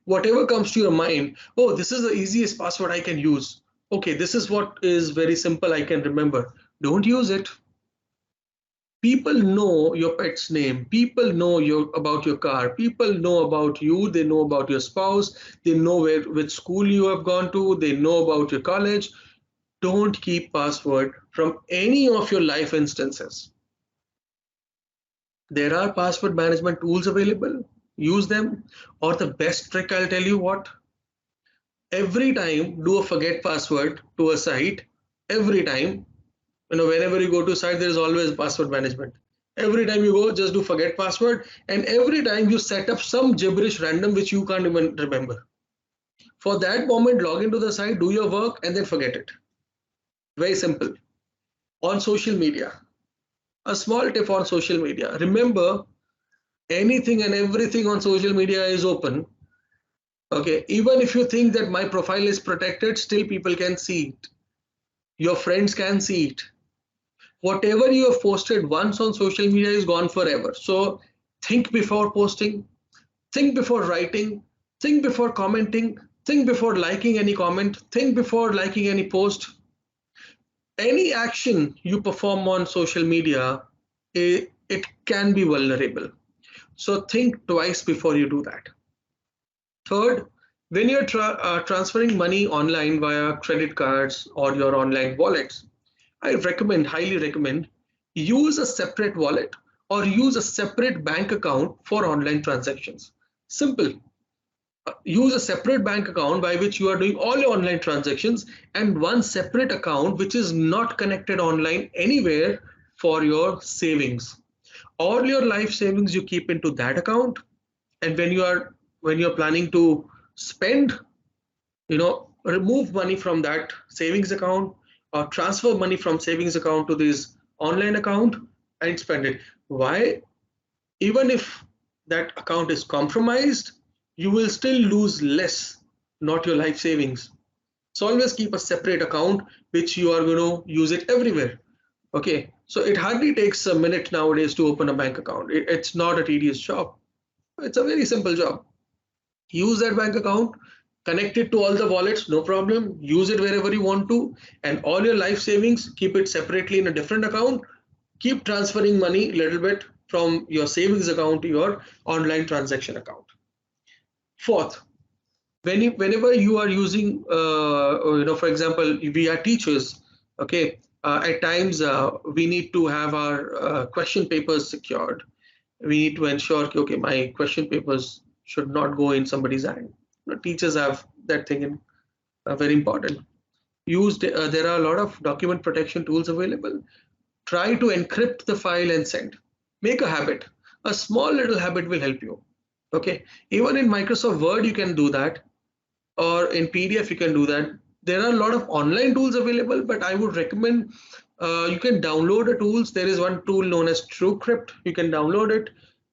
Whatever comes to your mind, oh, this is the easiest password I can use. Okay, this is what is very simple I can remember. Don't use it. People know your pet's name. People know about your car. People know about you. They know about your spouse. They know which school you have gone to. They know about your college. Don't keep password from any of your life instances. There are password management tools available. Use them. Or the best trick, I'll tell you what. Every time do a forget password to a site. Every time, whenever you go to a site, there is always password management. Every time you go, just do forget password, and every time you set up some gibberish random which you can't even remember. For that moment, log into the site, do your work, and then forget it. Very simple. On social media, a small tip on social media. Remember, anything and everything on social media is open. Okay, even if you think that my profile is protected, still people can see it. Your friends can see it. Whatever you have posted once on social media is gone forever. So think before posting, think before writing, think before commenting, think before liking any comment, think before liking any post. Any action you perform on social media, it can be vulnerable. So think twice before you do that. Third, when you're transferring money online via credit cards or your online wallets, I highly recommend, use a separate wallet or use a separate bank account for online transactions. Simple. Use a separate bank account by which you are doing all your online transactions, and one separate account which is not connected online anywhere for your savings. All your life savings you keep into that account, and when you're planning to spend, remove money from that savings account or transfer money from savings account to this online account and spend it. Why? Even if that account is compromised, you will still lose less, not your life savings. So always keep a separate account which you are going to use it everywhere. Okay, so it hardly takes a minute nowadays to open a bank account. It's not a tedious job. It's a very simple job. Use that bank account, connect it to all the wallets, no problem. Use it wherever you want to, and all your life savings, keep it separately in a different account. Keep transferring money a little bit from your savings account to your online transaction account. Fourth, whenever you are using, for example, we are teachers, okay, at times we need to have our question papers secured. We need to ensure, okay, my question papers should not go in somebody's hand. Teachers have that thing in very important. There are a lot of document protection tools available. Try to encrypt the file and send. Make a habit. A small little habit will help you. Okay, even in Microsoft Word you can do that, or in PDF you can do that. There are a lot of online tools available, but I would recommend you can download the tools. There is one tool known as TrueCrypt. You can download it,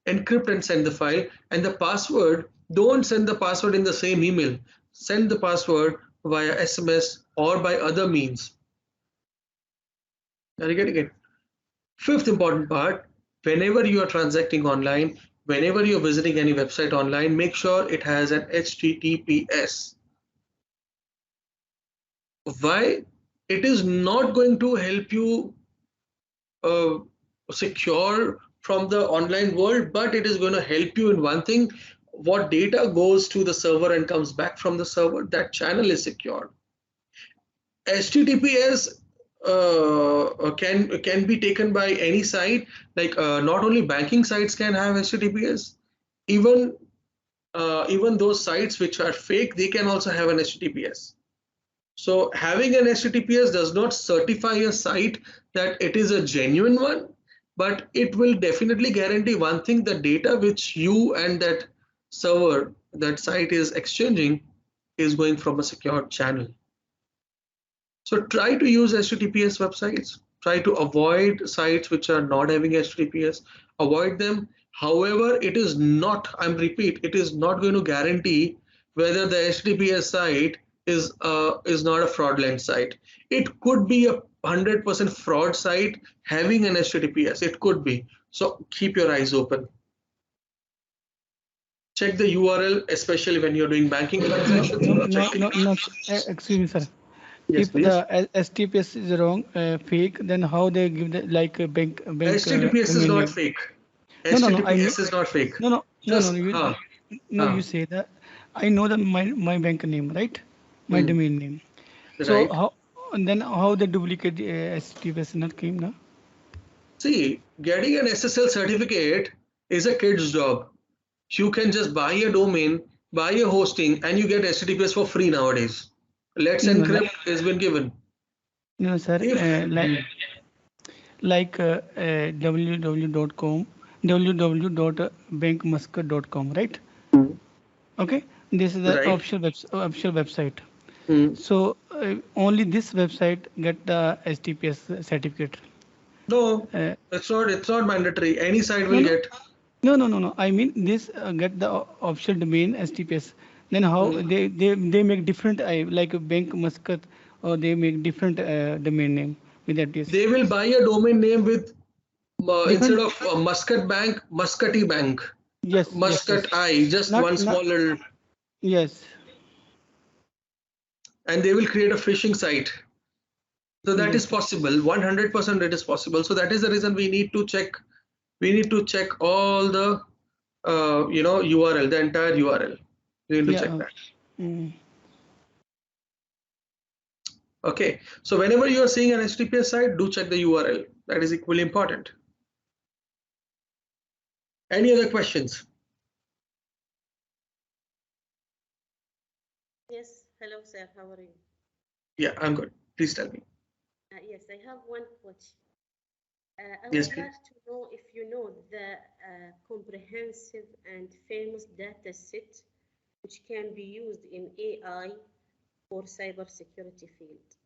encrypt and send the file. And the password, don't send the password in the same email. Send the password via SMS or by other means. Are you getting it? Fifth important part, whenever you are transacting online, whenever you're visiting any website online, make sure it has an HTTPS. Why? It is not going to help you secure from the online world, but it is going to help you in one thing. What data goes to the server and comes back from the server, that channel is secured. HTTPS can be taken by any site. Like not only banking sites can have HTTPS, even those sites which are fake, they can also have an HTTPS. So having an HTTPS does not certify a site that it is a genuine one, but it will definitely guarantee one thing: the data which you and that server, that site is exchanging, is going from a secured channel. So try to use HTTPS websites. Try to avoid sites which are not having HTTPS. Avoid them. However, it is not, it is not going to guarantee whether the HTTPS site is not a fraudulent site. It could be a 100% fraud site having an HTTPS. It could be. So keep your eyes open. Check the URL, especially when you're doing banking transactions. No, excuse me, sir. Yes, If please. the STPS is wrong, fake, then how they give the like a bank HTTPS is not fake. HTTPS is not fake. No, you say that. I know that my bank name, right? My domain name. So Right. how and then how the duplicate STPS not came now? See, getting an SSL certificate is a kid's job. You can just buy a domain, buy a hosting, and you get HTTPS for free nowadays. Let's No, Encrypt has been given. no, sir. If www.com, www.bankmuscat.com, right? Okay, this is the right. official website. So only this website get the STPS certificate. No, it's not mandatory. Any site will No, get. no. I mean this get the official domain STPS. Then how they make different like a Bank Muscat, or they make different domain name with that. They will buy a domain name with instead Different. of Muscat Bank, Muscati Bank. Yes. Muscat I, just one small little. Yes. And they will create a phishing site. So that is possible. 100% it is possible. So that is the reason we need to check. We need to check all the URL, the entire URL. We need to check that. Okay. So whenever you are seeing an HTTPS site, do check the URL. That is equally important. Any other questions? Yes. Hello, sir. How are you? Yeah, I'm good. Please tell me. Yes, I have one question. I Yes, would please. like to know if you know the comprehensive and famous data set which can be used in AI for cybersecurity field.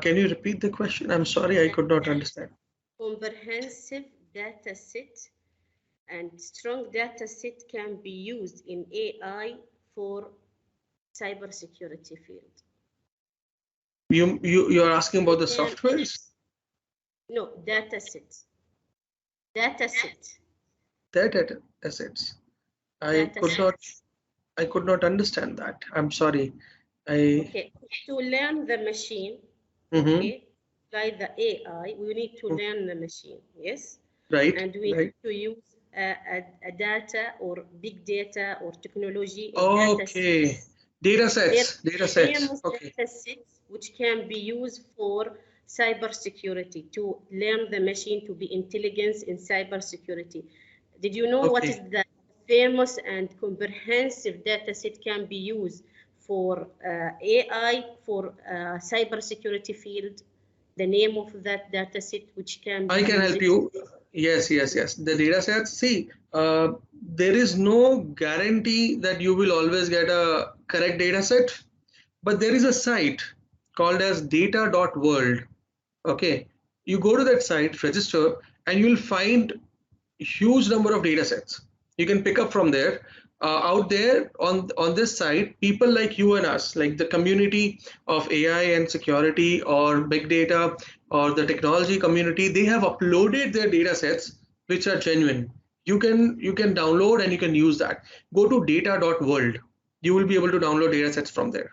Can you repeat the question? I'm sorry, I could not understand. Comprehensive data set and strong data set can be used in AI for cybersecurity field. You're asking about the softwares? No, data set. Data set. Data assets. I could not understand that. I'm sorry. Okay, to learn the machine, okay, by the AI, we need to learn the machine, yes? Right. And we need to use a data or big data or technology. Okay. Data sets. Okay. Data sets which can be used for cybersecurity, to learn the machine to be intelligence in cybersecurity. Did you know what is the famous and comprehensive data set can be used for AI for cybersecurity field? The name of that data set which can be I can help you. Yes. The data sets. See, there is no guarantee that you will always get a correct data set, but there is a site called as data.world. Okay, you go to that site, register, and you will find a huge number of data sets. You can pick up from there. Out there on this site, people like you and us, like the community of AI and security or big data or the technology community, they have uploaded their data sets which are genuine. You can download and you can use that. Go to data.world. You will be able to download data sets from there.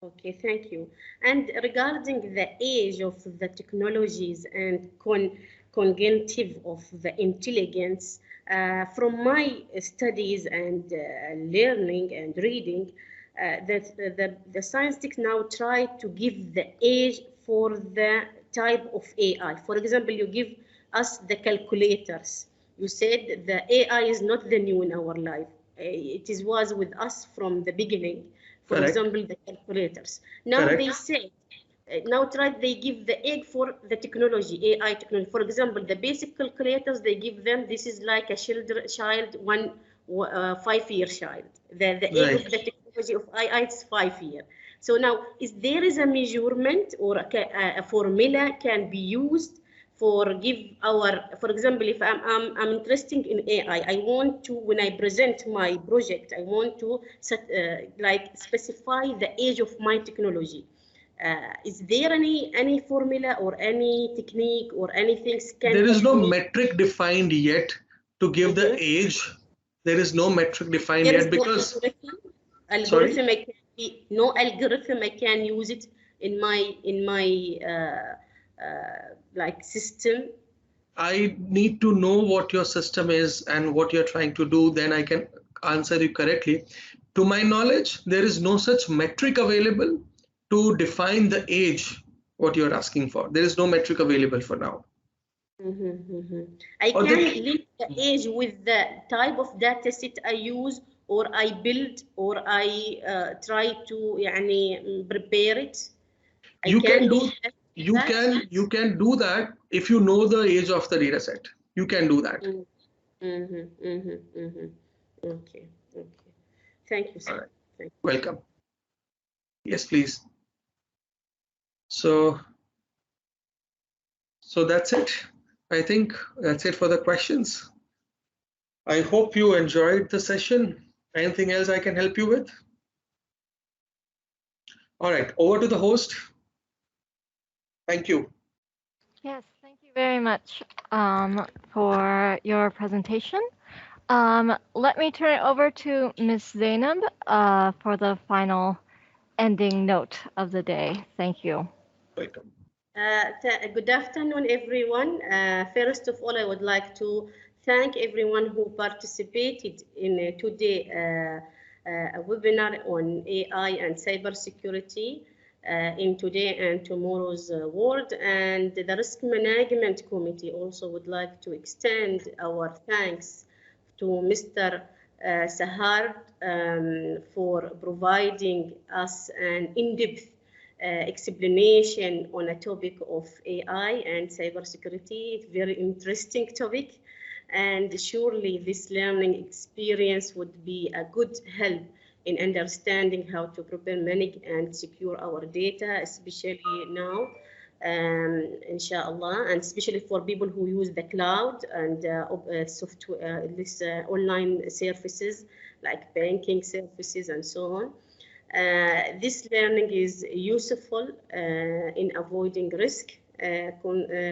Okay, thank you. And regarding the age of the technologies and cognitive of the intelligence, from my studies and learning and reading, that the scientists now try to give the age for the type of AI. For example, you give us the calculators. You said the AI is not the new in our life. It was with us from the beginning. For example, the calculators. Now they say, they give the egg for the technology, AI technology. For example, the basic calculators, they give them, this is like a child, 5-year child. The egg of the technology of AI is 5 years. So now, there is a measurement or a formula can be used for example, if I'm interested in AI, I want to, when I present my project, I want to specify the age of my technology. Is there any formula or any technique or anything? There is no metric defined yet to give the age. There is no metric defined yet because algorithm no algorithm I can use it in my like system. I need to know what your system is and what you're trying to do, then I can answer you correctly. To my knowledge, there is no such metric available to define the age what you're asking for. There is no metric available for now. I can link the age with the type of data set I use, or I build, or I try to prepare it. You can do that if you know the age of the data set. You can do that. Okay. Thank you, sir. All right. Thank you. Welcome. Yes, please. So that's it. I think that's it for the questions. I hope you enjoyed the session. Anything else I can help you with? All right, over to the host. Thank you. Yes, thank you very much for your presentation. Let me turn it over to Ms. Zainab for the final ending note of the day. Thank you. Welcome. Good afternoon, everyone. First of all, I would like to thank everyone who participated in today's webinar on AI and cybersecurity in today and tomorrow's world. And the Risk Management Committee also would like to extend our thanks to Mr. Sahar for providing us an in-depth explanation on a topic of AI and cybersecurity. It's a very interesting topic, and surely this learning experience would be a good help in understanding how to prepare, manage, and secure our data, especially now, inshallah, and especially for people who use the cloud and software, online services like banking services and so on. This learning is useful in avoiding risk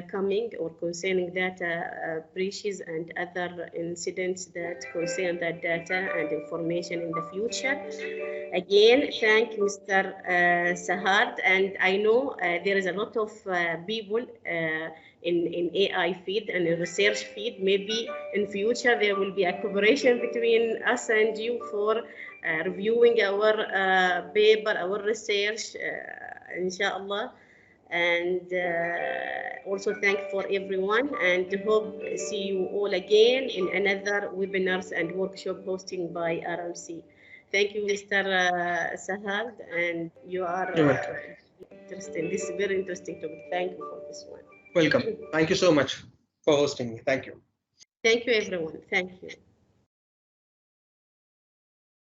coming or concerning data breaches and other incidents that concern that data and information in the future. Again, thank Mr. Sahar, and I know there is a lot of people in AI field and in research field. Maybe in future there will be a cooperation between us and you for reviewing our paper, our research, inshallah. And also thank for everyone, and hope see you all again in another webinars and workshop hosting by RMC. Thank you, Mr. Sahad, and you are interesting. This is very interesting topic. Thank you for this one. Welcome. Thank you so much for hosting me. Thank you. Thank you, everyone. Thank you.